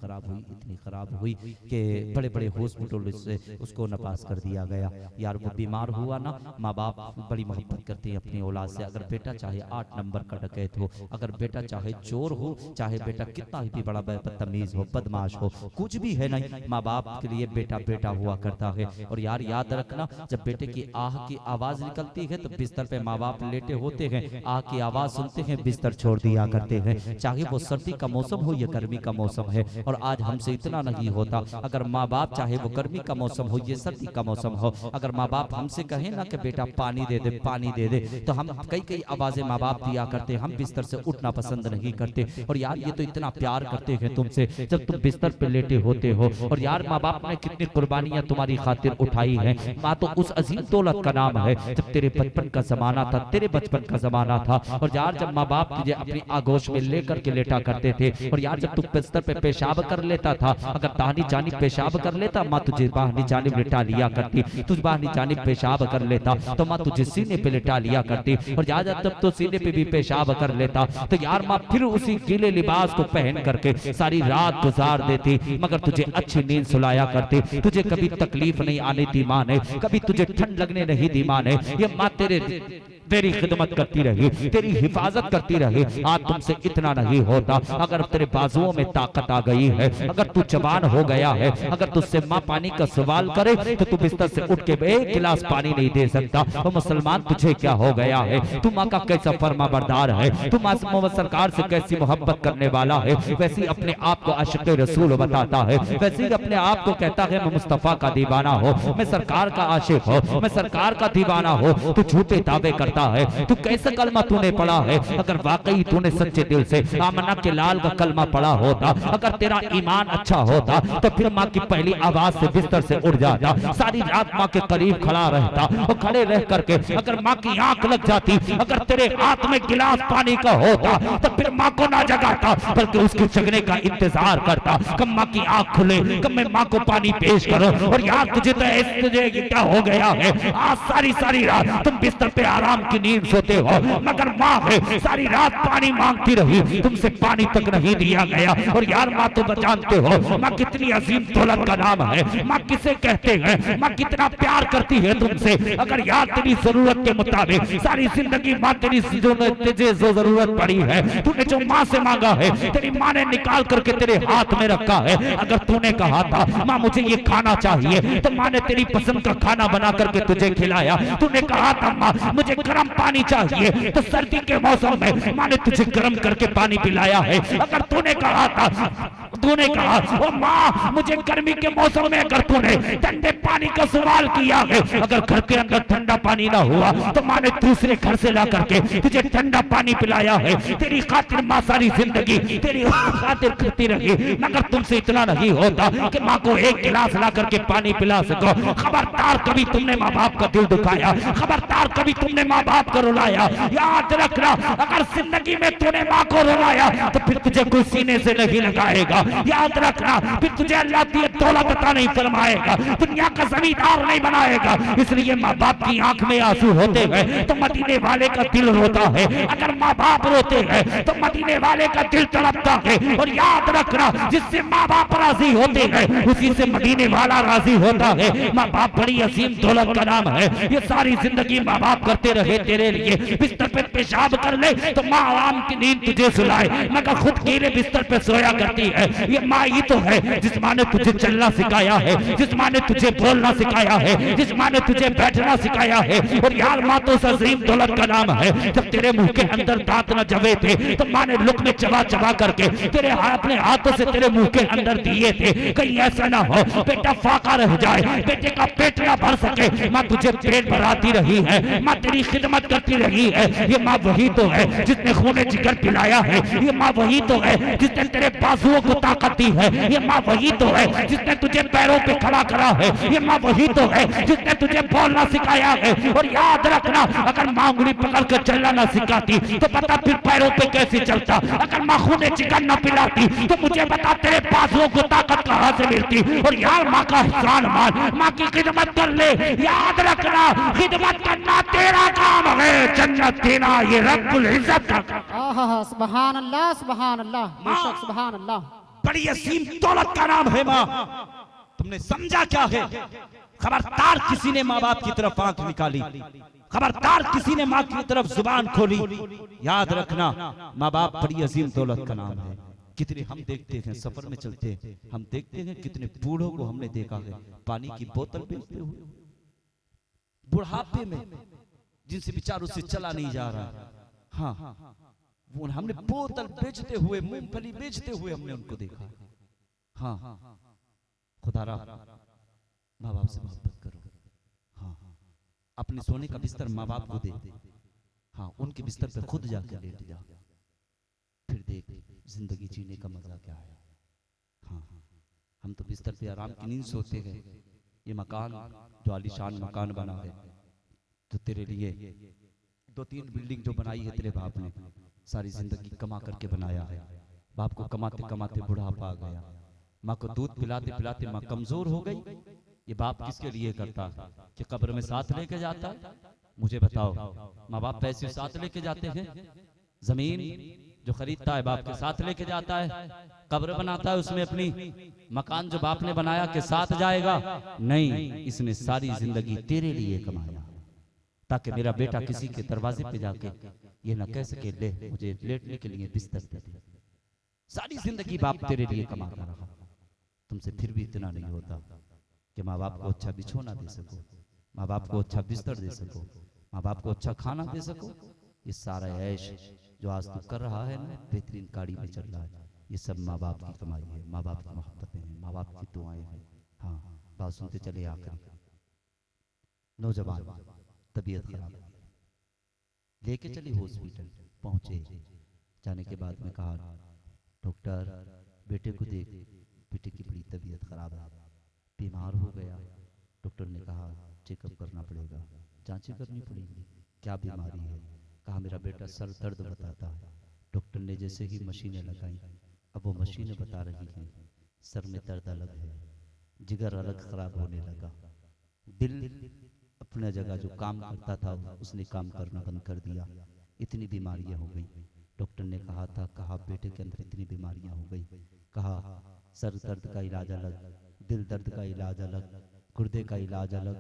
S2: ख़राब हुई कि बड़े बड़े हॉस्पिटल से उसको नपास कर दिया गया। यार वो बीमार हुआ ना, माँ बाप बड़ी मोहब्बत करते हैं अपनी औलाद से। अगर बेटा चाहे 8 नंबर का डकैत हो, अगर बेटा चाहे चोर हो, चाहे बेटा कितना भी बड़ा बदतमीज हो, बदमाश हो, कुछ भी है नहीं, माँ बाप के लिए बेटा बेटा हुआ करता है। और यार याद रखना, जब बेटे की आह की आवाज निकलती है तो बिस्तर पे माँ बाप लेटे होते हैं, आह की आवाज सुनते हैं, बिस्तर छोड़ दिया करते हैं, चाहे वो सर्दी का मौसम हो या गर्मी का मौसम है। और आज हमसे इतना नहीं होता, अगर माँ बाप चाहे वो गर्मी का मौसम हो या सर्दी का मौसम हो, अगर माँ बाप हमसे कहे ना कि बेटा पानी दे दे, पानी दे दे, तो हम कई आवाजें माँ बाप दिया करते, हम बिस्तर से उठना पसंद नहीं करते। और यार ये तो इतना प्यार करते हैं तुमसे जब तुम बिस्तर पे लेटे होते हो। और यार माँ बाप ने कितनी कुर्बानियां तुम्हारी खातिर उठाई हैं। माँ तो उस अजीम दौलत का नाम है। जब तेरे बचपन का जमाना था, तेरे बचपन का जमाना था, और यार जब माँ बाप तुझे अपनी आगोश में लेकर के लेटा करते थे, और यार जब तू बिस्तर पे पेशाब कर लेता था, अगर दाहिनी जानिब पेशाब कर लेता, माँ तुझे बाहनी जानिब लिटा लिया करती। तुझ बाहनी जानिब पेशाब कर लेता तो माँ तुझे सीने पे लिटा लिया करती। और यार जब तो सीने पे भी पेशाब कर लेता तो यार माँ फिर उसी गीले लिबास को पहन करके सारी रात गुजार देती, मगर तुझे अच्छी नींद सुलाया करती। तुझे कभी तकलीफ नहीं आने दी माँ ने, कभी तुझे ठंड लगने नहीं दी माँ ने। ये माँ तेरे
S1: तेरी खिदमत करती रही, तेरी हिफाजत करती रही। आज तुमसे इतना नहीं होता। अगर तेरे बाजुओं में ताकत आ गई है, अगर तू जवान हो गया है, अगर तुझसे माँ पानी का सवाल करे तो तू बिस्तर से उठ के एक गिलास पानी नहीं दे सकता। तो मुसलमान तुझे क्या हो गया है? तू माँ का कैसा फर्मा बरदार है? तू मोहम्मद सरकार से कैसी मोहब्बत करने वाला है? वैसे अपने आप को आशिक रसूल बताता है, वैसे ही अपने आप को कहता है मैं मुस्तफा का दीवाना हो, मैं सरकार का आशिक हो, मैं सरकार का दीवाना हो। तू झूठे दावे करता है। तू कैसा कलमा तूने पढ़ा है? अगर वाकई तूने सच्चे दिल से आमना के लाल का कलमा पढ़ा होता, अगर तेरा ईमान अच्छा होता, तो फिर माँ की पहली आवाज से बिस्तर से उठ जाता, सारी रात माँ के करीब खड़ा रहता और खड़े रह करके अगर माँ की आंख लग जाती, अगर तेरे हाथ में गिलास पानी का होता, तो फिर माँ को ना जगाता, बल्कि उसके जगने का इंतजार करता। कब माँ की आंख खुले, कब मैं माँ को पानी पेश करो। और यार तुझे तो तुझे क्या हो गया है? आज सारी रात तुम बिस्तर पे आराम की नींद सोते हो, मगर माँ है सारी रात पानी मांगती रही, तुमसे पानी तक नहीं दिया गया। और यार माँ तो जानते हो माँ कितनी अजीम दौलत का नाम है, माँ किसे कहते हैं, माँ कितना प्यार करती है तुमसे। अगर यार तेरी जरूरत के मुताबिक सारी जिंदगी माँ तेरी तुझे जो जरूरत पड़ी है, तूने जो माँ से मांगा है, तेरी माँ ने निकाल करके तेरे हाथ में रखा है। अगर तूने कहा था माँ मुझे ये खाना चाहिए, तो माँ ने तेरी पसंद का खाना बना करके तुझे खिलाया। तूने कहा था माँ मुझे गर्म पानी चाहिए, तो सर्दी के मौसम में माँ ने तुझे गर्म करके पानी पिलाया है। अगर तूने कहा ओ माँ मुझे गर्मी के मौसम में अगर तूने ठंडे पानी का सवाल किया है, अगर घर के अंदर ठंडा पानी ना हुआ, तो माँ ने दूसरे घर से ला करके तुझे ठंडा पानी पिलाया है। तेरी खातिर माँ सारी जिंदगी तेरी खातिर करती रही, मगर तुमसे इतना नहीं होता कि माँ को एक गिलास ला करके पानी पिला सको। खबरदार कभी तुमने माँ बाप का दिल दुखाया, खबरदार कभी तुमने माँ बाप को रुलाया। याद रखना, अगर जिंदगी में तूने माँ को रुलाया, तो फिर तुझे कोई सीने से नहीं लगाएगा। याद रखना, फिर तुझे अल्लाह की दौलत अता नहीं फरमाएगा, दुनिया का जमींदार नहीं बनाएगा। इसलिए माँ बाप की आंख में आंसू होते हैं तो मदीने वाले का दिल रोता है, अगर माँ बाप रोते हैं तो मदीने वाले का दिल तड़पता है। और याद रखना, जिससे माँ बाप राजी होते हैं उसी से मदीने वाला राजी होता है। माँ बाप बड़ी अजीम दौलत का नाम है। ये सारी जिंदगी माँ बाप करते रहे तेरे लिए, बिस्तर पे पेशाब कर ले तो माँ आराम की नींद तुझे सुलाए, मगर खुद कीले बिस्तर पे सोया करती है। ये माँ ही तो है जिस माँ ने तुझे चलना सिखाया है, जिस माँ ने तुझे बोलना सिखाया है, जिस माँ ने तुझे बैठना सिखाया है। और यार माँ तो अजीम दौलत का नाम है। जब तेरे मुंह के अंदर दांत न जमे थे तो माँ ने लुक में चबा चबा करके तेरे अपने हाथों से तेरे मुंह के अंदर दिए थे। कहीं ऐसा ना हो बेटा फाका रह जाए, बेटे का पेट ना भर सके। माँ तुझे पेट भराती रही है, माँ तेरी खिदमत करती रही है। ये माँ वही तो है जिसने खूने जिगर पिलाया है, ये माँ वही तो है जिसने तेरे बाजुओं को ताकत दी है, ये माँ वही तो है जिसने तुझे पैरों पे खड़ा करा है, ये माँ वही तो है जिसने तुझे बोलना सिखाया है। और याद रखना, अगर माँ उंगली पकड़ कर चलना ना सिखाती तो बता फिर पैरों पे कैसे चलता। अगर माँ खूने जिगर न पिलाती तो मुझे बता तेरे बाजुओं को ताकत कहाँ से मिलती। और यार माँ का एहसान मान, माँ की खिदमत कर ले। याद रखना, खिदमत करना तेरा काम है, जन्नत देना ये रब्बुल इज्जत का काम।
S3: सुभान अल्लाह, सुभान अल्लाह, बेशक सुभान अल्लाह।
S2: बड़ी असीम दौलत का नाम है माँ। तुमने समझा क्या है? खबरदार किसी ने माँ बाप की तरफ आंख निकाली, खबरदार किसी ने माँ की तरफ जुबान खोली। याद रखना, माँ बाप बड़ी अजीम दौलत का नाम है। कितने हम देखते हैं सफर में चलते हैं, हम देखते हैं कितने बूढ़ों को हमने देखा है पानी की बोतल बेचते हुए, बुढ़ापे में, जिनसे बेचारों से चला नहीं जा रहा। हाँ, वो हमने बोतल बेचते हुए, मूंगफली बेचते हुए हमने उनको देखा। हाँ, खुदारा माँ बाप से मोहब्बत करो। हाँ, अपने सोने का बिस्तर माँ बाप को दे दे। हाँ, उनके बिस्तर पे खुद जाकर लेट जा, फिर देख जिंदगी जीने का मजा क्या है। हाँ, हम तो बिस्तर पे आराम की नींद सोते हैं। ये मकान जो आलीशान मकान बना है, तो तेरे लिए 2-3 बिल्डिंग जो बनाई है तेरे बाप ने, सारी जिंदगी कमा करके बनाया है। बाप को कमाते कमाते बुढ़ापा आ गया, माँ को दूध पिलाते पिलाते माँ कमजोर हो गई। ये बाप किसके लिए करता है कि कब्र में साथ लेके जाता है? मुझे बताओ, माँ बाप पैसे साथ लेके जाते हैं? जमीन जो खरीदता है बाप के साथ लेके जाता है? कब्र बनाता है उसमें अपनी, मकान जो बाप ने बनाया के साथ जाएगा? नहीं, इसने सारी जिंदगी तेरे लिए कमाया ताकि मेरा बेटा किसी के दरवाजे पे जाके ये ना कह सके ले मुझे लेटने के लिए बिस्तर दे दे। सारी जिंदगी बाप तेरे लिए कमाता रहा, तुमसे फिर भी इतना नहीं होता कि माँ बाप को अच्छा बिछोना दे सको, माँ बाप को अच्छा बिस्तर दे सको, माँ बाप को अच्छा खाना दे सको। ये सारा ऐश जो आज तू कर रहा है ना, बेहतरीन गाड़ी में चल रहा है, ये सब माँ बाप की कमाई है, माँ बाप की मोहब्बतें हैं, माँ बाप की दुआएं हैं। हाँ, बात सुनते चले। आकर नौजवान तबीयत खराब लेके चली हॉस्पिटल, पहुंचे। जाने के बाद में कहा डॉक्टर बेटे को देख, बेटे की बड़ी तबीयत खराब है, बीमार हो गया। डॉक्टर ने कहा चेकअप करना पड़ेगा, जांचें करनी पड़ेगी, क्या बीमारी है। कहा मेरा बेटा सर दर्द बताता है। डॉक्टर ने जैसे ही मशीनें लगाई, अब वो मशीनें बता रही हैं सर में दर्द अलग है, जिगर अलग खराब होने लगा, दिल अपने जगह जो काम करता था उसने काम करना बंद कर दिया, इतनी बीमारियां हो गई। डॉक्टर ने कहा बेटे के अंदर इतनी बीमारियां हो गई। कहा सर दर्द का इलाज अलग, दिल दर्द का इलाज अलग, गुर्दे का इलाज अलग।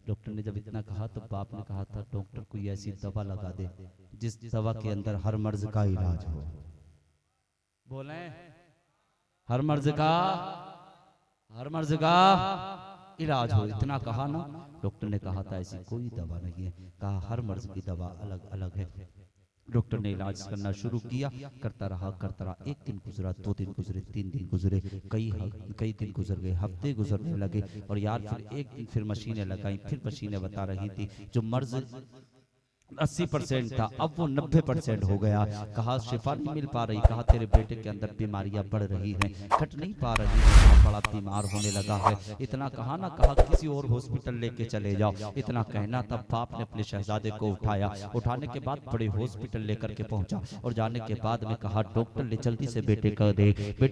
S2: डॉक्टर ने जब इतना कहा तो बाप ने कहा था डॉक्टर कोई ऐसी दवा लगा दे जिस दवा के अंदर हर मर्ज का इलाज हो। बोले हर मर्ज का इलाज हो। इतना कहा ना, डॉक्टर ने कहा था ऐसी कोई दवा नहीं है, कहा हर मर्ज की दवा अलग अलग है। डॉक्टर ने इलाज करना शुरू किया, करता रहा। एक दिन गुजरा, 2 दिन गुजरे, 3 दिन गुजरे, कई दिन गुजर गए, हफ्ते गुजरने लगे। और यार फिर एक दिन फिर मशीनें लगाई, फिर मशीनें बता रही थी जो मर्ज 80% था अब वो 90% हो गया। कहा शिफा नहीं मिल पा रही, कहा तेरे बेटे के अंदर बीमारियां बढ़ रही हैं, घट नहीं पा रही है, बड़ा बीमार होने लगा है। इतना कहा ना, कहा किसी और हॉस्पिटल लेके चले जाओ। इतना कहना था, बाप ने अपने शहजादे को उठाया, उठाने के बाद बड़े हॉस्पिटल लेकर के पहुंचा। और जाने के बाद में कहा डॉक्टर ने जल्दी से बेटे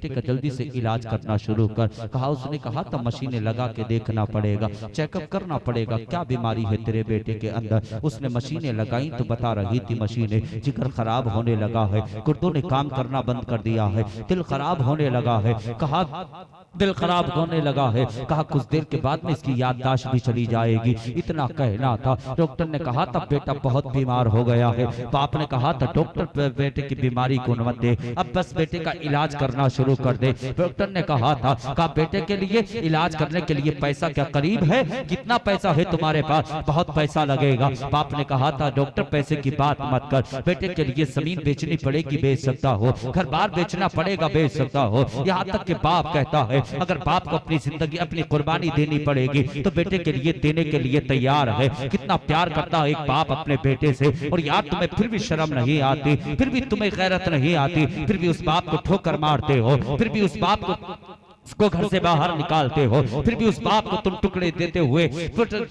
S2: का जल्दी से इलाज करना शुरू कर। कहा उसने कहा था मशीनें लगा के देखना पड़ेगा, चेकअप करना पड़ेगा क्या बीमारी है तेरे बेटे के अंदर। उसने मशीनें लगाई तो बता रही थी मशीनें जिगर खराब होने लगा है, गुर्दों ने काम करना बंद कर दिया है, दिल खराब होने लगा है। कहा दिल खराब होने लगा है, कहा कुछ देर के बाद में इसकी याददाश्त भी चली जाएगी। इतना कहना था। डॉक्टर ने कहा था बेटा बहुत बीमार हो गया है। बाप ने कहा था डॉक्टर बेटे की बीमारी को मत दे, अब बस बेटे का इलाज करना शुरू कर दे। डॉक्टर ने कहा था बेटे के लिए इलाज करने के लिए पैसा क्या करीब है, कितना पैसा है तुम्हारे पास, बहुत पैसा लगेगा। बाप ने कहा था डॉक्टर पैसे की बात मत कर, बेटे के लिए जमीन बेचनी पड़ेगी, बेच सकता हो, घर बार बेचना पड़ेगा, बेच सकता हो। यहाँ तक कि बाप कहता है अगर बाप को अपनी जिंदगी अपनी कुर्बानी देनी पड़ेगी तो बेटे के लिए देने के लिए तैयार है। कितना प्यार करता है एक बाप अपने बेटे से। और यार तुम्हें फिर भी शर्म नहीं आती, फिर भी तुम्हें गैरत नहीं आती, फिर भी उस बाप को ठोकर मारते हो, फिर भी उस बाप को घर से बाहर निकालते हो, फिर भी उस बाप को तुम टुकड़े देते हुए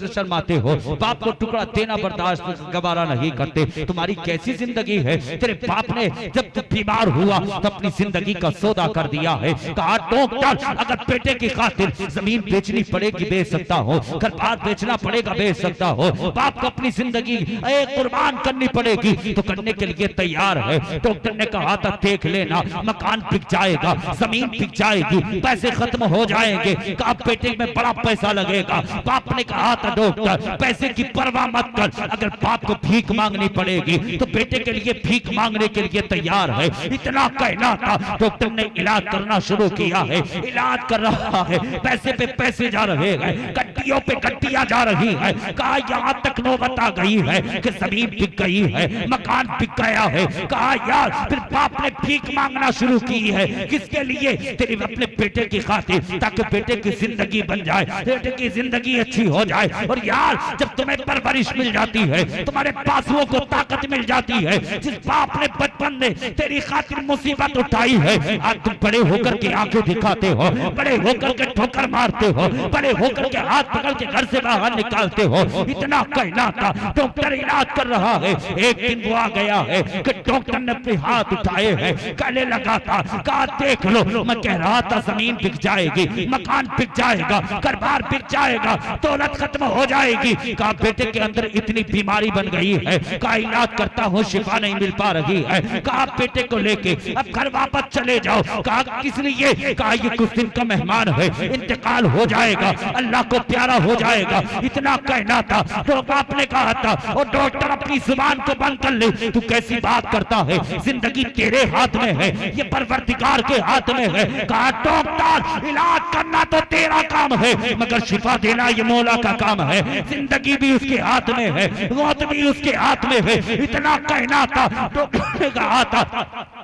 S2: शर्माते हो, बाप को टुकड़ा देना बर्दाश्त गवारा नहीं करते। तुम्हारी कैसी जिंदगी है। तेरे बाप ने जब तू बीमार हुआ तो अपनी जिंदगी का सौदा कर दिया है। कहा डॉक्टर अगर बेटे की खातिर जमीन बेचनी पड़ेगी बेच सकता हो, घर बार बेचना पड़ेगा बेच सकता हो, बाप को अपनी जिंदगी कुर्बान करनी पड़ेगी तो करने के लिए तैयार है। डॉक्टर ने कहा था देख लेना मकान बिक जाएगा, जमीन बिक जाएगी, पैसे खत्म हो जाएंगे, कहा बेटे में बड़ा पैसा लगेगा। बाप ने कहा था डॉक्टर पैसे की परवाह मत कर, अगर बाप को भीख मांगनी पड़ेगी तो बेटे के लिए भीख मांगने के लिए तैयार है। इतना कहना था। डॉक्टर ने इलाज करना शुरू किया है, इलाज कर रहा है, पैसे पे पैसे जा रहे हैं, कट्टियों पे कट्टियां जा रही है। कहा यहाँ तक नौबत आ गई है कि जमीन बिक गई है, मकान बिक गया है। कहा यार फिर बाप ने भीख मांगना शुरू की है, किसके लिए, तेरे अपने बेटे की खातिर, ताकि बेटे की जिंदगी बन जाए, बेटे की जिंदगी अच्छी हो जाए। और यार जब तुम्हें परवरिश मिल जाती है, तुम्हारे पासों को ताकत मिल जाती है, जिस बाप ने बचपन में तेरी खातिर मुसीबत उठाई है, आज तुम बड़े होकर के आंखें दिखाते हो, बड़े होकर के ठोकर मारते हो, बड़े होकर के हाथ पकड़ के घर से बाहर निकालते हो। इतना कहना था। डॉक्टर इलाज कर रहा है। एक दिन वो आ गया है कि डॉक्टर ने अपने हाथ उठाए हैं, गले लगा था, कहा देख लो मैं कह रहा था जमीन
S1: बिक जाएगी, मकान बिक जाएगा, घर-बार बिक जाएगा, दौलत खत्म हो जाएगी। कहा बेटे के अंदर इतनी बीमारी बन गई है, कहा इलाज करता हूँ शिफा नहीं मिल पा रही है। कहा बेटे को लेके अब घर वापस चले जाओ। कहा किस लिए? कहा ये कुछ दिन का मेहमान है, इंतकाल हो जाएगा, अल्लाह को प्यारा हो जाएगा। इतना कहना था तो आपने कहा था और डॉक्टर अपनी जुबान को बंद कर ले। तू कैसी बात करता है? जिंदगी तेरे हाथ में है, ये परवरदिगार के हाथ में है। कहा डॉक्टर इलाज करना तो तेरा काम है, मगर शिफा देना ये मौला का काम है। जिंदगी भी उसके हाथ में है, मौत भी उसके हाथ में है। इतना कहना था डॉक्टर ने कहा था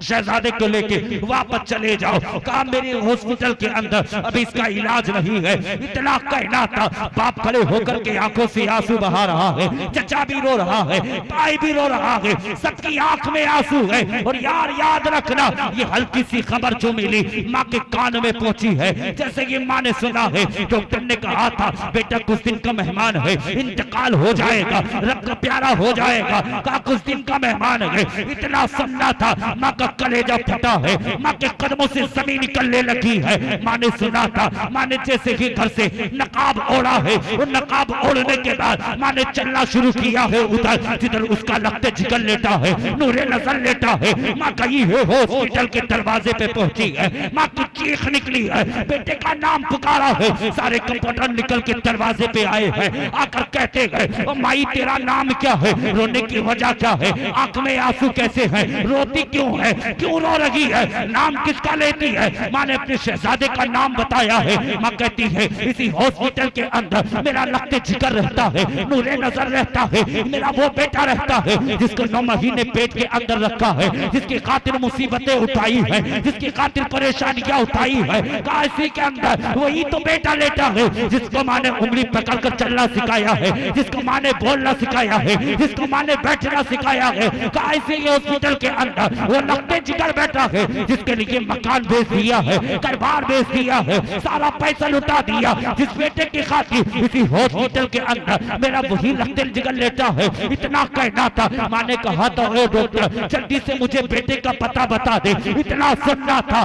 S1: शहजादे को लेके वापस चले जाओ। कहा मेरे हॉस्पिटल के अंदर अभी इसका इलाज नहीं है। इतना कहना था बाप खड़े होकर के आंखों से आंसू बहा रहा है, चचा भी रो रहा है, भाई भी रो रहा है, सबकी आंख में आंसू है। और यार याद रखना ये हल्की सी खबर जो मिली माँ के कान में पहुंची है। जैसे ये माँ ने सुना है डॉक्टर ने कहा था बेटा कुछ दिन का मेहमान है, इंतकाल हो जाएगा, रब का प्यारा हो जाएगा। कहा कुछ दिन का मेहमान है। इतना सुनना था माँ का कलेजा फटा है, माँ के कदमों से जमीन निकलने लगी है। माँ ने सुना था, माँ ने जैसे ही घर से नकाब ओढ़ा है, वो नकाब ओढ़ने के बाद माँ ने चलना शुरू किया है उधर जिधर उसका लगते जिगर लेटा है, नूरे नजर लेटा है। माँ गई है हॉस्पिटल के दरवाजे पे पहुंची है, माँ की चीख निकली है, बेटे का नाम पुकारा है। सारे कंपाउंडर निकल के दरवाजे पे आए हैं, आकर कहते हैं ओ माई तेरा नाम क्या है, रोने की वजह क्या है, आंख में आंसू कैसे हैं, रोती क्यों है, क्यों रो रही है, नाम किसका लेती है? माँ ने अपने शहजादे का नाम बताया है। माँ कहती है इसी हॉस्पिटल के अंदर मेरा लगते जिगर रहता है, नूरे नजर रहता है, मेरा वो बेटा रहता है जिसको 9 महीने पेट के अंदर रखा है, जिसकी खातिर मुसीबतें उठाई है, जिसकी खातिर परेशानियां उठाई है। कहा इसी के अंदर वही तो बेटा लेटा है जिसको माँ ने उंगली पकड़ कर चलना सिखाया है, जिसको माँ ने बोलना सिखाया है, जिसको माँ ने बैठना सिखाया है। कहा इसी हॉस्पिटल के अंदर वो लगते जिगर बैठा है जिसके लिए मकान बेच दिया है, घर-बार बेच दिया है, सारा पैसा लुटा दिया जिस बेटे की खातिर इसी हॉस्पिटल के अंदर मेरा वही लगते जिगर लेटा है। इतना कहना था माँ ने कहा था ओ डॉक्टर जल्दी से मुझे बेटे का पता बता दे। इतना सुनना था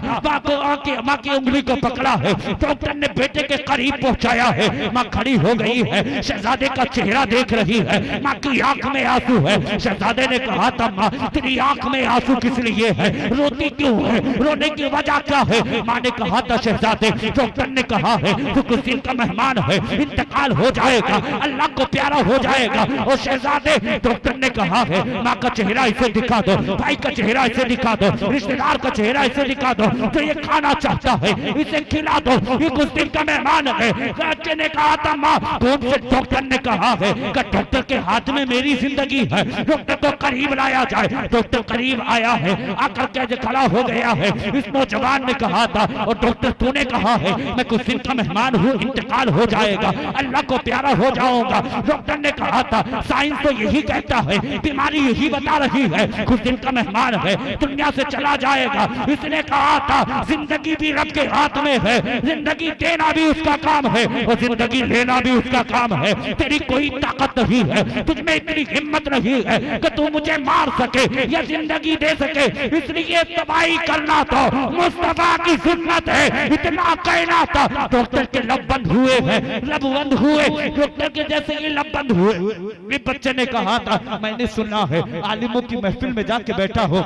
S1: माँ की उंगली को पकड़ा है, डॉक्टर ने बेटे के करीब पहुंचाया है। माँ खड़ी हो गई है, शहजादे का चेहरा देख रही है, माँ की आंख में आंसू है। शहजादे ने कहा था माँ तेरी आंख में आंसू किस लिए है, रोती क्यों है, रोने की वजह क्या है? माँ ने कहा था शहजादे डॉक्टर ने कहा है तो कुछ दिन का मेहमान है, इंतकाल हो जाएगा, अल्लाह को प्यारा हो जाएगा। और शहजादे डॉक्टर ने कहा है माँ का चेहरा इसे दिखा दो, भाई का चेहरा इसे दिखा दो, रिश्तेदार का चेहरा इसे दिखा दो, तो ये खाना चाहता है इसे खिला दो, ये कुछ दिन का मेहमान है। बच्चे ने कहा था माँ कौन से डॉक्टर ने कहा है कि डॉक्टर के हाथ में मेरी जिंदगी है, डॉक्टर को करीब लाया जाए। डॉक्टर करीब आया है, आकर के खड़ा हो गया है। इस नौजवान ने कहा था और डॉक्टर तूने कहा है मैं कुछ दिन का मेहमान हूँ, इंतकाल हो जाएगा, अल्लाह को प्यारा हो जाऊंगा। डॉक्टर ने कहा था साइंस तो यही कहता है, बीमारी यही बता रही है, कुछ दिन का मेहमान है, दुनिया से चला जाएगा। इसने कहा था जिंदगी भी रब के हाथ में है, जिंदगी देना भी उसका काम है और जिंदगी लेना भी उसका काम है। तेरी कोई ताकत नहीं है, तुझमें इतनी हिम्मत नहीं है कि तू मुझे मार सके या जिंदगी दे सके, इसलिए तबाही करना तो मुस्तफा की सुन्नत है। इतना कहना था डॉक्टर के लब बंद हुए हैं, लब बंद हुए, डॉक्टर के जैसे ये लब बंद हुए। ये बच्चे ने कहा था मैंने सुना है आलिमों की महफिल में जाके बैठा हो,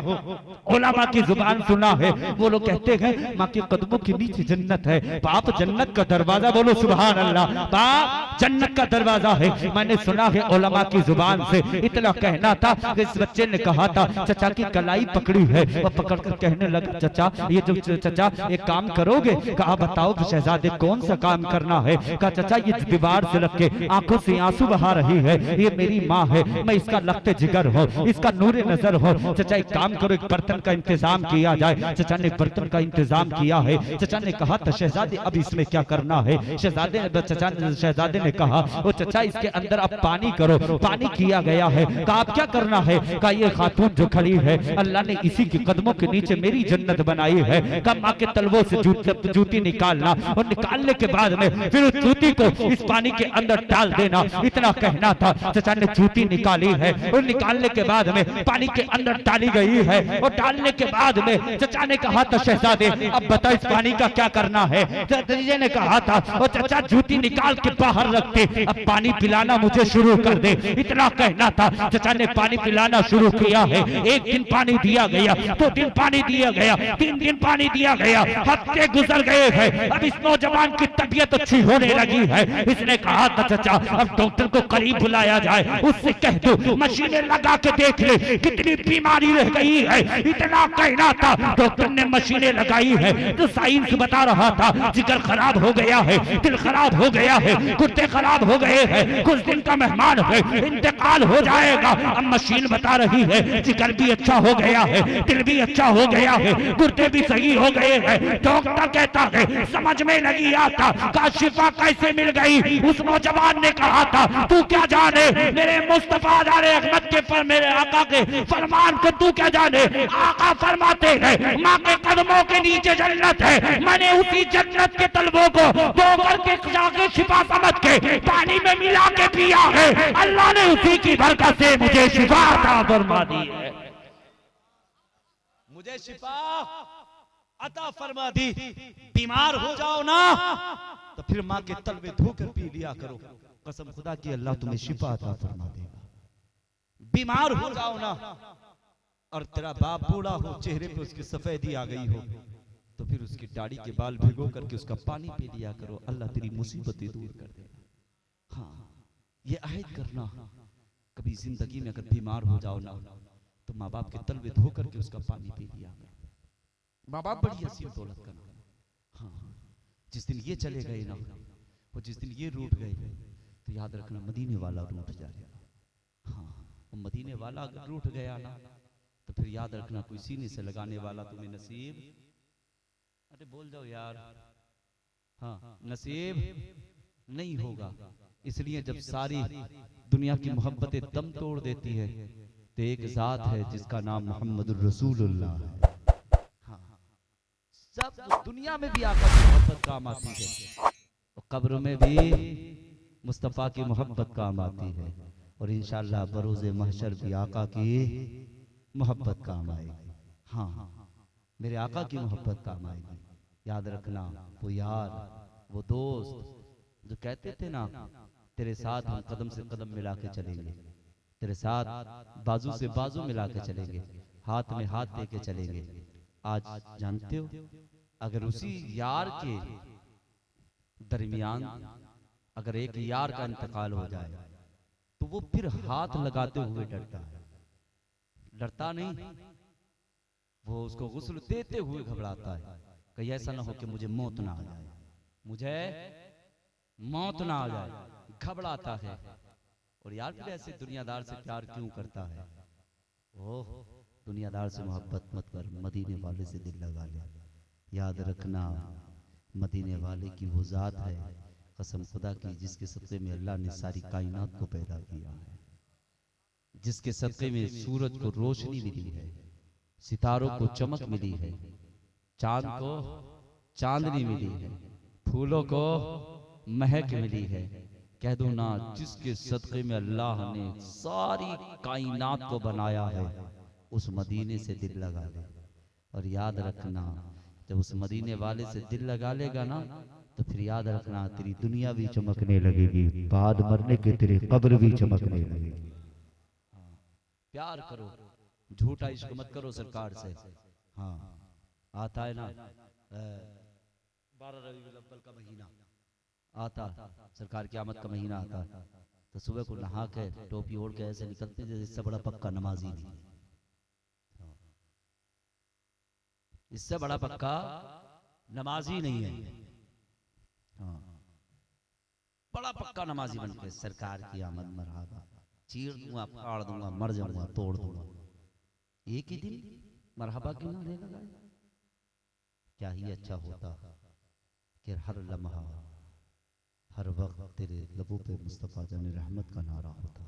S1: उलमा की जुबान सुना है, वो लोग कहते हैं माँ के कदमों के नीचे जन्नत है। बाप जन्नत का दरवाजा, बोलो सुभान अल्लाह, बाप जन्नत का दरवाजा है, मैंने सुना है उलमा की जुबान से। इतना कहना था कि इस बच्चे ने कहा था चचा की कलाई पकड़ी है, वो पकड़कर कहने लगा चचा ये जो चचा एक काम करोगे? कहा बताओ शहजादे कौन सा काम करना है? कहा चचा ये दीवार से लग के आंखों से आंसू बहा रही है, ये मेरी माँ है, मैं इसका लगते जिगर हो, इसका नूरे नजर हो। चचा एक काम करो, एक बर्तन का इंतजाम किया जाए। चचा ने बर्तन का इंतजाम किया है। चचा ने कहा था शहजादे अब इसमें क्या करना है? शहजादे ने कहा वो चचा इसके अंदर अब पानी करो। पानी किया गया है। कहा अब क्या करना है? कहा ये खातून जो खड़ी है अल्लाह ने इसी के कदमों के नीचे मेरी जन्नत बनाई है। कहा माँ के तलवों से जूती निकालना और निकालने के बाद में फिर उस जूती को इस पानी के अंदर डाल देना। इतना कहना था। चचा ने जूती निकाली है और निकालने के बाद में पानी के अंदर डाली गई है और डालने के बाद में चचा ने कहा था शहजादे अब बता इस पानी पानी का क्या करना है? भतीजे ने कहा था ओ चाचा जूती निकाल के बाहर रखते, अब पानी पिलाना मुझे शुरू कर दे, इतना कहना था। चाचा ने पानी पिलाना शुरू किया है। एक दिन पानी दिया गया, 2 दिन पानी दिया गया, 3 दिन पानी दिया गया, हफ्ते गुजर गए हैं। अब इस नौजवान की तबीयत अच्छी होने लगी है। इसने कहा था चाचा अब डॉक्टर को करीब बुलाया जाए, उससे कह दो मशीनें लगा के देख ले कितनी बीमारी रह गई है, इतना कहना था। डॉक्टर ने मशीनें लगाई है तो साइंस बता रहा था जिगर खराब हो गया है, दिल खराब हो गया है, गुर्दे खराब हो गए हैं, कुछ दिन का मेहमान है, इंतकाल हो जाएगा। अब मशीन बता रही है जिगर भी अच्छा हो गया है, दिल भी अच्छा हो गया है, गुर्दे भी सही हो गए हैं। डॉक्टर कहता है समझ में नहीं आता का शिफा कैसे मिल गई। उस नौजवान ने कहा था तू क्या जाने मेरे मुस्तफा जाने अहमद के पर मेरे आका के फरमान को तू क्या जाने। आका फरमाते हैं माँ के कदमों के नीचे जन्नत है, मैंने उसी जन्नत के तलबों को दो करके जाके शिफा समझ के पानी में मिला के पिया है। अल्लाह ने उसी की बरकत से मुझे शिफा अता फरमा दी है,
S2: मुझे शिफा अता फरमा दी। बीमार हो जाओ ना तो फिर माँ के तलवे धोकर पी लिया करो, कसम खुदा की अल्लाह तुम्हें शिफा अता फरमा देगा। बीमार हो जाओ ना और तेरा बाप बूढ़ा हो, चेहरे पे उसकी सफेदी आ गई हो, तो फिर उसकी दाढ़ी के बाल भिगो करके उसका पानी पी लिया करो, अल्लाह तेरी मुसीबतें दूर कर देगा। हाँ, ये अहद करना कभी जिंदगी में अगर बीमार हो जाओ ना तो माँ बाप के तलवे धो करके उसका पानी पी लिया करो। माँ बाप बड़ी हसीन दौलत का नाम। हाँ, जिस दिन ये चले गए ना और जिस दिन ये रूठ गए तो याद रखना मदीने वाला रूठ जाएगा। हाँ, वो मदीने वाला अगर रूठ गया ना तो फिर याद रखना कोई सीने से लगाने वाला तुम्हें नसीब, अरे बोल जाओ यार, हाँ नसीब नहीं होगा। इसलिए जब सारी दुनिया की मोहब्बतें दम तोड़ देती है तो एक जात है जिसका नाम मोहम्मदुर रसूलुल्लाह है। हाँ, सब दुनिया में भी आका की मोहब्बत काम आती है और कब्र में भी मुस्तफ़ा की मोहब्बत काम आती है और इंशाअल्लाह बरोज़े महशर भी आका की मोहब्बत काम आएगी। हाँ, मेरे आका की मोहब्बत काम आएगी। याद रखना वो यार, वो दोस्त जो कहते थे ना तेरे साथ हम कदम से कदम मिला के चलेंगे, तेरे साथ बाजू से बाजू मिला के चलेंगे, हाथ में हाथ दे के चलेंगे। आज जानते हो अगर उसी यार के दरमियान अगर एक यार का इंतकाल हो जाए तो वो फिर हाथ लगाते हुए डरता है, डरता नहीं, वो उसको गुस्ल देते हुए घबराता है कहीं ऐसा ना हो कि मुझे मौत ना आ जाए, मुझे मौत ना आ जाए, घबराता है। और यार फिर ऐसे दुनियादार से प्यार क्यों करता है? ओह, दुनियादार से मोहब्बत मत कर, मदीने वाले से दिल लगा ले। याद रखना मदीने वाले की वो जात है कसम खुदा की जिसके सदक़े में अल्लाह ने सारी कायनात को पैदा किया है, जिसके सदक़े में सूरज को रोशनी मिली है, सितारों को चमक मिली है, चांद को चांदनी मिली है, फूलों को महक मिली है। कह दो ना जिसके सदक़े में अल्लाह ने सारी कायनात को बनाया है उस मदीने से दिल लगा ले। और याद रखना जब उस मदीने वाले से दिल लगा लेगा ना तो फिर याद रखना तेरी दुनिया भी चमकने लगेगी, बाद मरने के तेरे कब्र भी चमकने लगेगी। प्यार करो, झूठा इश्क मत करो सरकार से। हाँ, आता है ना 12 रबीउल अव्वल का महीना आता, सरकार की आमद का महीना आता तो सुबह को नहा के टोपी ओढ़ के ऐसे निकलते जैसे इससे बड़ा पक्का नमाजी नहीं, इससे बड़ा पक्का नमाजी नहीं है। हाँ, बड़ा पक्का नमाजी बन के सरकार की आमद मरहबा, चीर दूंगा, फाड़ दूंगा, मर जाऊंगा, तोड़ दूंगा। एक ही दिन मरहबा क्यों ना देगा? क्या ही अच्छा होता कि हर लम्हा हर वक्त तेरे लबों पे मुस्तफ़ा जाने रहमत का नारा होता,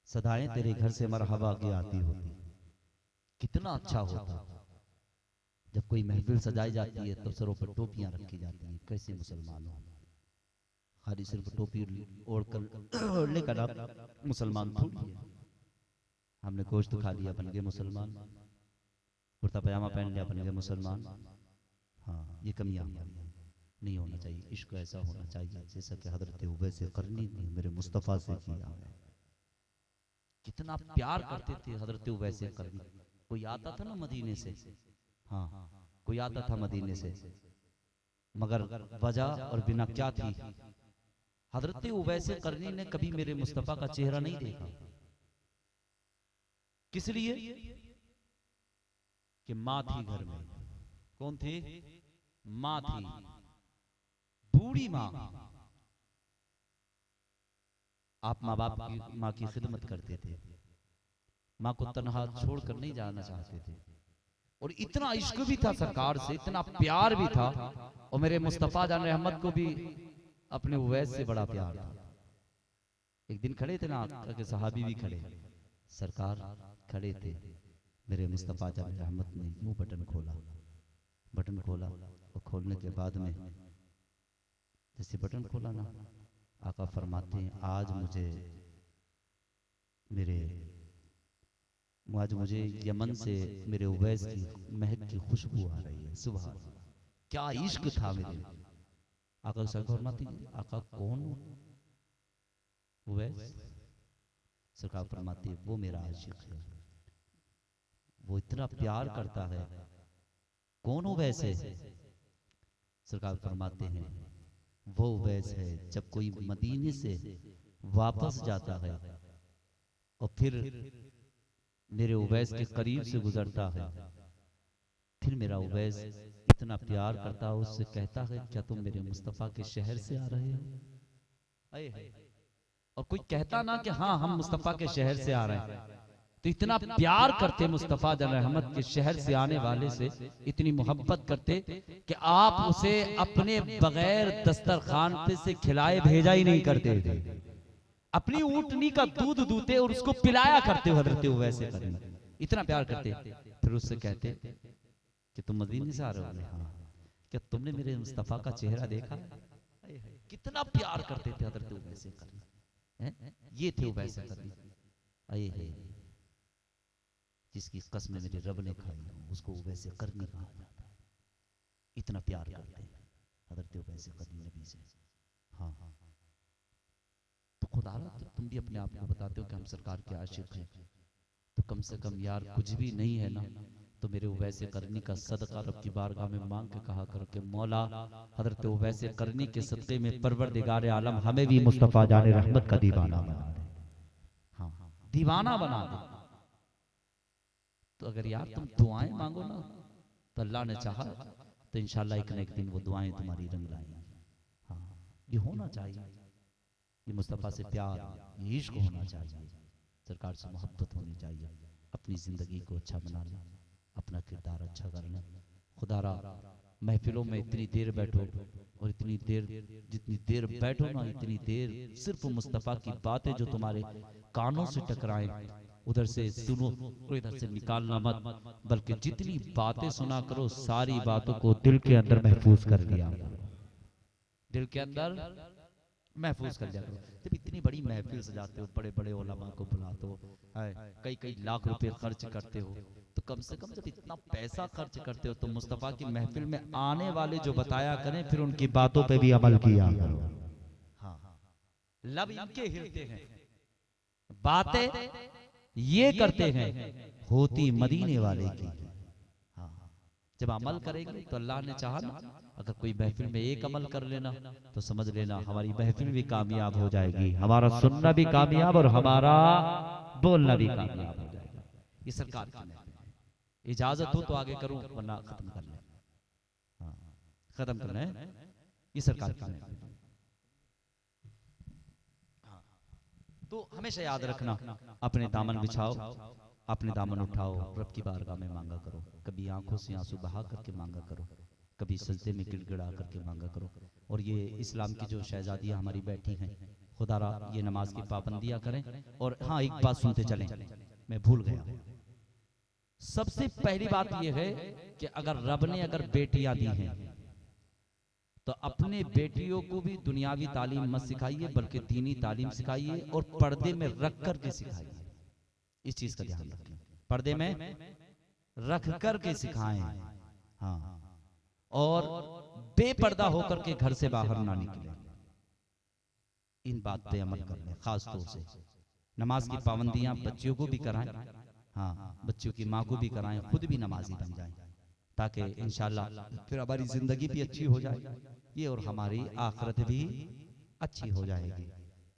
S2: सदाएं तेरे घर से मरहबा की आती होती। कितना अच्छा होता जब कोई महफिल सजाई जाती है तो सरों पर टोपियां रखी जाती हैं। कैसे मुसलमान हो, खाली सिर्फ टोपी ओढ़कर लेकर आप मुसलमान थोड़ी है। हमने गोश्त खा लिया बन गए मुसलमान, और कुर्ता पजामा पहन लिया, बन गए मुसलमान। हाँ, ये कमियां नहीं होना चाहिए। इश्क ऐसा होना चाहिए जैसा कि हजरत उवैस करनी ने मेरे मुस्तफ़ा से किया है। कितना प्यार करते थे हजरत उवैस करनी। कोई आता था ना मदीने से, हाँ कोई आता था मदीने से, मगर वजह और बिना क्या थी, हजरत उवैस करनी ने कभी मेरे मुस्तफ़ा का चेहरा नहीं देखा। किस लिए? कि माँ थी घर में। कौन थी? माँ थी, बूढ़ी माँ। आप माँ बाप की माँ की खिदमत करते थे, माँ को तन्हा छोड़कर नहीं जाना चाहते थे। और इतना इश्क भी था सरकार से, इतना प्यार भी था। और मेरे मुस्तफ़ा जान रहमत को भी अपने उवैस से बड़ा प्यार था। एक दिन खड़े थे ना, आका के सहाबी भी खड़े, सरकार खड़े थे। मेरे मुस्तफ़ा जान रहमत ने यूं बटन खोला, बटन खोला, और खोलने के बाद में जैसे बटन खोला ना, आका फरमाते हैं आज मुझे यमन से मेरे उवैस की महक की खुशबू आ रही है। सुबह क्या इश्क था मेरे आका। सरकार फरमाती आका कौन? उवैस। सरकार फरमाती है वो मेरा आशिक है, वो इतना प्यार करता है। कौन उवैस है? सरकार फरमाते हैं वो उवैस है जब कोई मदीने से वापस जाता है और फिर मेरे उवैस के करीब से गुजरता है, फिर मेरा उवैस इतना प्यार करता है, उससे कहता है क्या तुम मेरे मुस्तफ़ा के शहर से आ रहे हो? और कोई कहता ना कि हाँ हम मुस्तफ़ा के शहर से आ रहे हैं, तो इतना प्यार करते मुस्तफ़ा जान रहमत के शहर से आने वाले से, इतनी मोहब्बत करते कि आप उसे अपने बगैर दस्तरखान पे से खिलाए भेजा ही नहीं करते थे। अपनी ऊँटनी का दूध दूते और उसको पिलाया करते हजरत उवैस करनी। इतना प्यार करते। फिर उससे कहते कि तुम मदीने से आ रहे हो? हाँ। क्या तुमने मेरे मुस्तफ़ा का चेहरा देखा? कितना प्यार करते थे हजरत उवैस करनी। ये थे उवैस करनी। आए जिसकी कसम मेरे रब ने खाई उसको उवैस करनी कहा जाता है। इतना प्यार करते हैं हजरत उवैस करनी नबी से। हाँ हाँ, तो खुदा तो तुम भी अपने आप को बताते हो कि हम सरकार के आशिक हैं, तो कम से कम यार कुछ भी नहीं है ना, तो मेरे उवैस करनी का सदका रब की बारगाह में मांग के कहा करो कि मौला हजरत उवैस करनी के सदक़े में परवरदिगार आलम हमें भी मुस्तफ़ा जाने रहमत का दीवाना बना दे। हाँ दीवाना बना दे। तो अगर यार तुम दुआएं मांगो ना, तो अल्लाह ने चाहा तो इंशाल्लाह एक न एक दिन वो दुआएं तुम्हारी रंग लाएंगी। हाँ ये होना चाहिए, ये मुस्तफ़ा से प्यार, ये इश्क होना चाहिए, सरकार से मोहब्बत होनी चाहिए। अपनी ज़िंदगी को अच्छा बना लें, अपना किरदार अच्छा कर लें। खुदारा महफिलों में इतनी देर बैठो, और इतनी देर जितनी देर बैठो ना, इतनी देर सिर्फ मुस्तफ़ा की बातें जो तुम्हारे कानों से टकराएं उधर से सुनो और इधर से निकालना मत, बल्कि जितनी बातें सुना करो सारी बातों को दिल के अंदर महफूज कर लिया, दिल के अंदर महफूज कर लिया करो। जब इतनी बड़ी महफिल सजाते हो, बड़े बड़े उलमा को बुलाते हो, कई कई लाख रुपए खर्च करते हो, तो कम से कम जब इतना पैसा खर्च करते हो तो मुस्तफ़ा की महफिल में आने वाले जो बताया करें, फिर उनकी बातों पे भी अमल किया करो। हाँ लब इनके हिलते हैं, बातें ये करते हैं, होती मदीने वाले की। हाँ जब अमल करेंगे तो अल्लाह ने चाहा ना, अगर कोई महफिल में एक अमल कर लेना तो समझ लेना हमारी महफिल भी कामयाब हो जाएगी, हमारा सुनना भी कामयाब और हमारा बोलना भी कामयाब हो जाएगा। ये सरकार की महफिल है। इजाजत हो तो आगे करूं, वरना खत्म कर लें। हाँ खत्म करना है, ये सरकार की महफिल है। तो हमेशा याद रखना, अपने दामन बिछाओ, अपने दामन उठाओ, रब की बारगाह में मांगा करो। कभी आंखों से आंसू बहा करके मांगा करो, कभी सजदे में गिड़गिड़ा करके मांगा करो। और ये इस्लाम की जो शहजादियाँ हमारी बैठी हैं, खुदारा ये नमाज की पाबंदियाँ करें। और हाँ एक बात सुनते चलें, मैं भूल गया, सबसे पहली बात यह है कि अगर रब ने अगर बेटियां दी हैं तो अपने बेटियों को भी दुनियावी तालीम मत सिखाइए, बल्कि दीनी तालीम सिखाइए और पर्दे में रख कर के सिखाइए। इस चीज का ध्यान रखें, पर्दे में रख कर के सिखाएं। हाँ, और बेपर्दा होकर के घर से बाहर ना निकले। इन बात पे अमल कर लें। खास तौर से नमाज की पाबंदियां बच्चियों को भी कराएं। हाँ, बच्चियों की माँ को भी कराएं, खुद भी नमाजी बन जाएं, ताकि इंशाल्लाह फिर हमारी जिंदगी भी अच्छी हो जाएगी और हमारी आखिरत भी अच्छी हो जाएगी।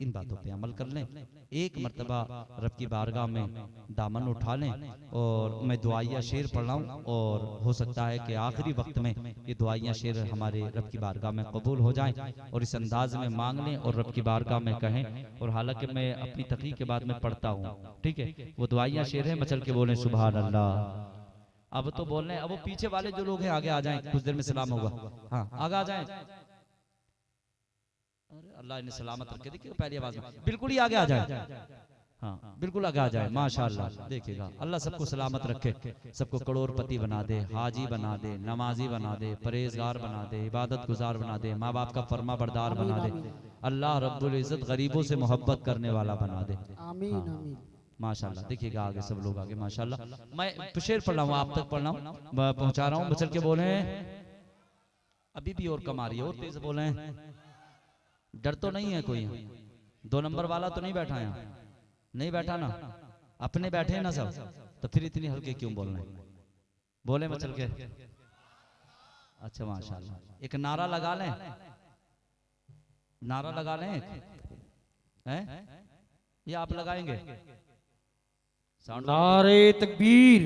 S2: इन बातों पे अमल कर लें। एक मर्तबा रब की बारगाह में दामन उठा लें और मैं दुआया शेर पढ़ रहा हूँ, और हो सकता है कि आखिरी वक्त में ये दुआया शेर हमारे रब की बारगाह में कबूल हो जाएं, और इस अंदाज में मांग लें और रब की बारगाह में कहें। और हालांकि मैं अपनी तकरीर के बाद में पढ़ता हूँ, ठीक है, वो दुआया शेर है, मचल के बोलें सुभान अल्लाह। अब तो बोल रहे हैं, अब वो पीछे वाले जो लोग हैं आगे आ जाएं, कुछ देर में सलाम होगा। हाँ, आगे आ जाएं। अल्लाह इन्हें सलामत रखे। देखिए पहली आवाज में बिल्कुल ही आगे आ जाए। हाँ, बिल्कुल आगे आ जाए। माशाअल्लाह, देखिएगा अल्लाह सबको सलामत रखे, सबको करोड़पति बना दे, हाजी बना दे, नमाजी बना दे, परहेजगार बना दे, इबादत गुजार बना दे, माँ बाप का फर्मा बरदार बना दे। अल्लाह रब्बुल इज्जत गरीबों से मोहब्बत करने वाला बना दे।
S3: आमीन आमीन।
S2: माशाल्लाह, देखिएगा आगे सब लोग आगे माशाल्लाह। मैं शेर पढ़ रहा हूँ, आप तक पढ़ रहा हूँ, पहुंचा रहा हूँ। चल के बोले, अभी भी और कम आ रही है, और तेज बोले। डर तो नहीं है कोई? 2 नंबर वाला तो नहीं बैठा यहाँ? नहीं बैठा ना? अपने बैठे हैं ना सब? तो फिर इतनी हल्के क्यों बोल रहे हैं? बोले मचल के। अच्छा माशाल्लाह, एक नारा लगा लें, नारा लगा लें एक, हैं? ये आप लगाएंगे?
S4: नारे तकबीर,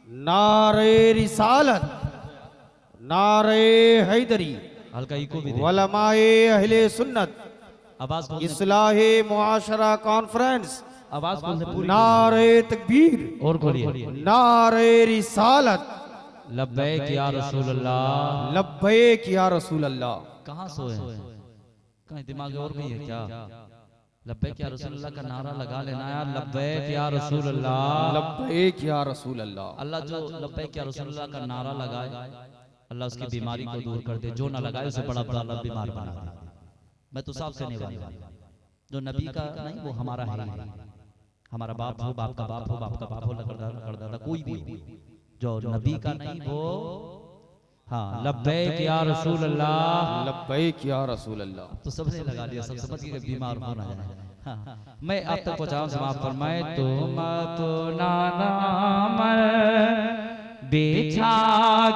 S4: नारे रिसालत, नारे हैदरी,
S2: हल्का इको भी दे।
S4: वलमाए अहले सुन्नत,
S2: आवाज खोल दे।
S4: इस्लाहे मुआशरा कॉन्फ्रेंस,
S2: आवाज खोल दे पूरी।
S4: नारे तकबीर,
S2: और खोलिए।
S4: नारे रिसालत,
S2: लब्बैक या रसूल अल्लाह।
S4: लब्बैक या रसूल अल्लाह।
S2: कहाँ सोए? कहीं दिमाग और भी है क्या? लब्बैक या रसूल अल्लाह का नारा लगा लेना यार। लब्बैक या रसूल अल्लाह,
S4: लब्बैक या रसूल अल्लाह।
S2: अल्लाह जो लब्बैक या रसूल अल्लाह का नारा लगाए, अल्लाह उसकी बीमारी को दूर कर दे। जो ना लगाए उसे बड़ा बड़ा बीमार बना दे। मैं तो साफ कहने वाला, जो नबी का नहीं वो हमारा है ही। हमारा बाप हो, बाप का बाप हो, बाप का बाप हो, लकड़दादा कोई भी हो, जो नबी का नहीं वो। हाँ, लब्बैक या रसूल अल्लाह,
S4: लब्बैक या रसूल अल्लाह।
S2: तो सबने लगा लिया, सब समझ गए बीमार होना जाए। हाँ, मैं आप तक पहुंचाऊं, समाप्त फरमाए। तुम अपना नाम बिछा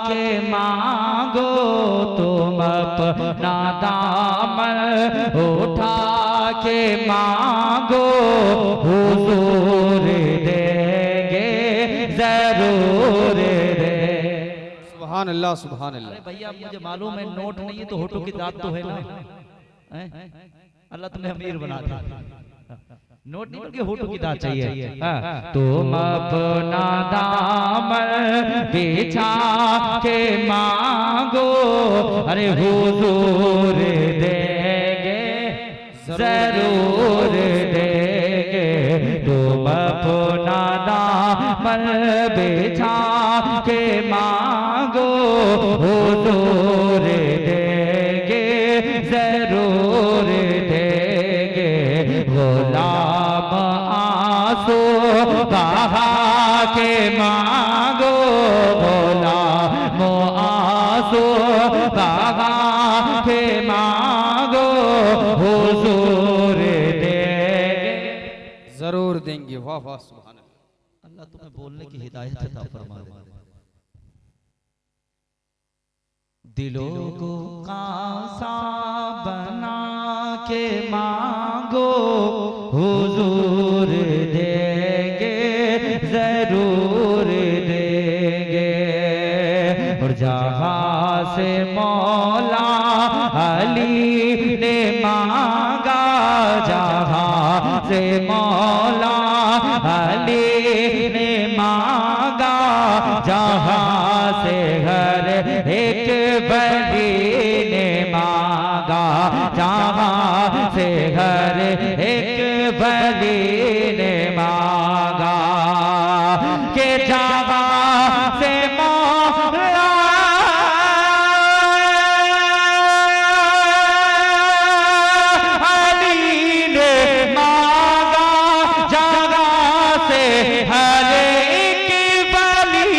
S2: के मांगो, तुम अपना दामन उठा के मांगो, हुजूर देंगे जरूर दे।
S4: सुभान अल्लाह, सुभान अल्लाह।
S2: अरे भैया मुझे मालूम है नोट नहीं है तो होठों की दाद तो है ना। अल्लाह तुम्हें अमीर बना दे। नोट नहीं बल्कि होठों की दाद चाहिए। तुम अपना दामन बिछा के मांगो, अरे हुजूर देंगे जरूर देंगे। तुम अपना दामन बिछा के मांगो, हुजूर देंगे जरूर देंगे। गुलाम आंसू बहा के मांगो, गुलाम आंसू बहा के मांगो, हुजूर देंगे
S4: जरूर देंगे। वाह वाह, सुभान अल्लाह।
S2: अल्लाह तुम्हें बोलने की हिदायत अता फरमा दे। दिलों को कांसा बना के मांगो, हुजूर देंगे जरूर देंगे। और जहां से मौला अली ने मांगा, जहां से मौला अली ने मांगा, जहां से हर एक वली ने मांगा, जहां से हर एक वली ने मांगा, के जहां से मौला अली ने मांगा, जहां से हर एक वली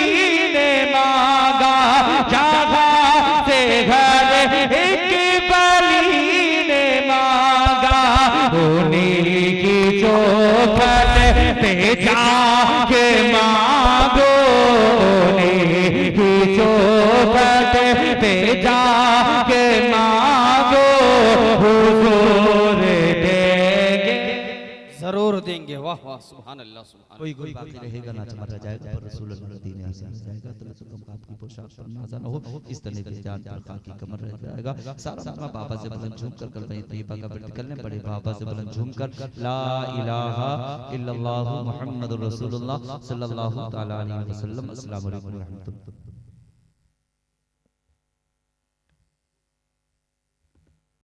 S1: पे जाके मांगो हुजूर देंगे।
S4: जरूर देंगे। वाह वाह सुभान अल्लाह सुभान
S2: कोई कोई बाकी रहेगा ना मर जाएगा पर रसूल अल्लाह दीन हसन जाएगा तो तुम आपकी पोशाक पर नाज़ा न हो इस तरह के जान पर खाकी कमर रह जाएगा। सारा मजमा बाबा से बुलंद झूम कर कलमे तैयबा का वर्द करने पड़े। बाबा से बुलंद झूम कर ला इलाहा इल्लल्लाहु मुहम्मदुर रसूलुल्लाह सल्लल्लाहु तआला अलैहि वसल्लम। अस्सलामु अलैकुम व रहमतुल्लाह।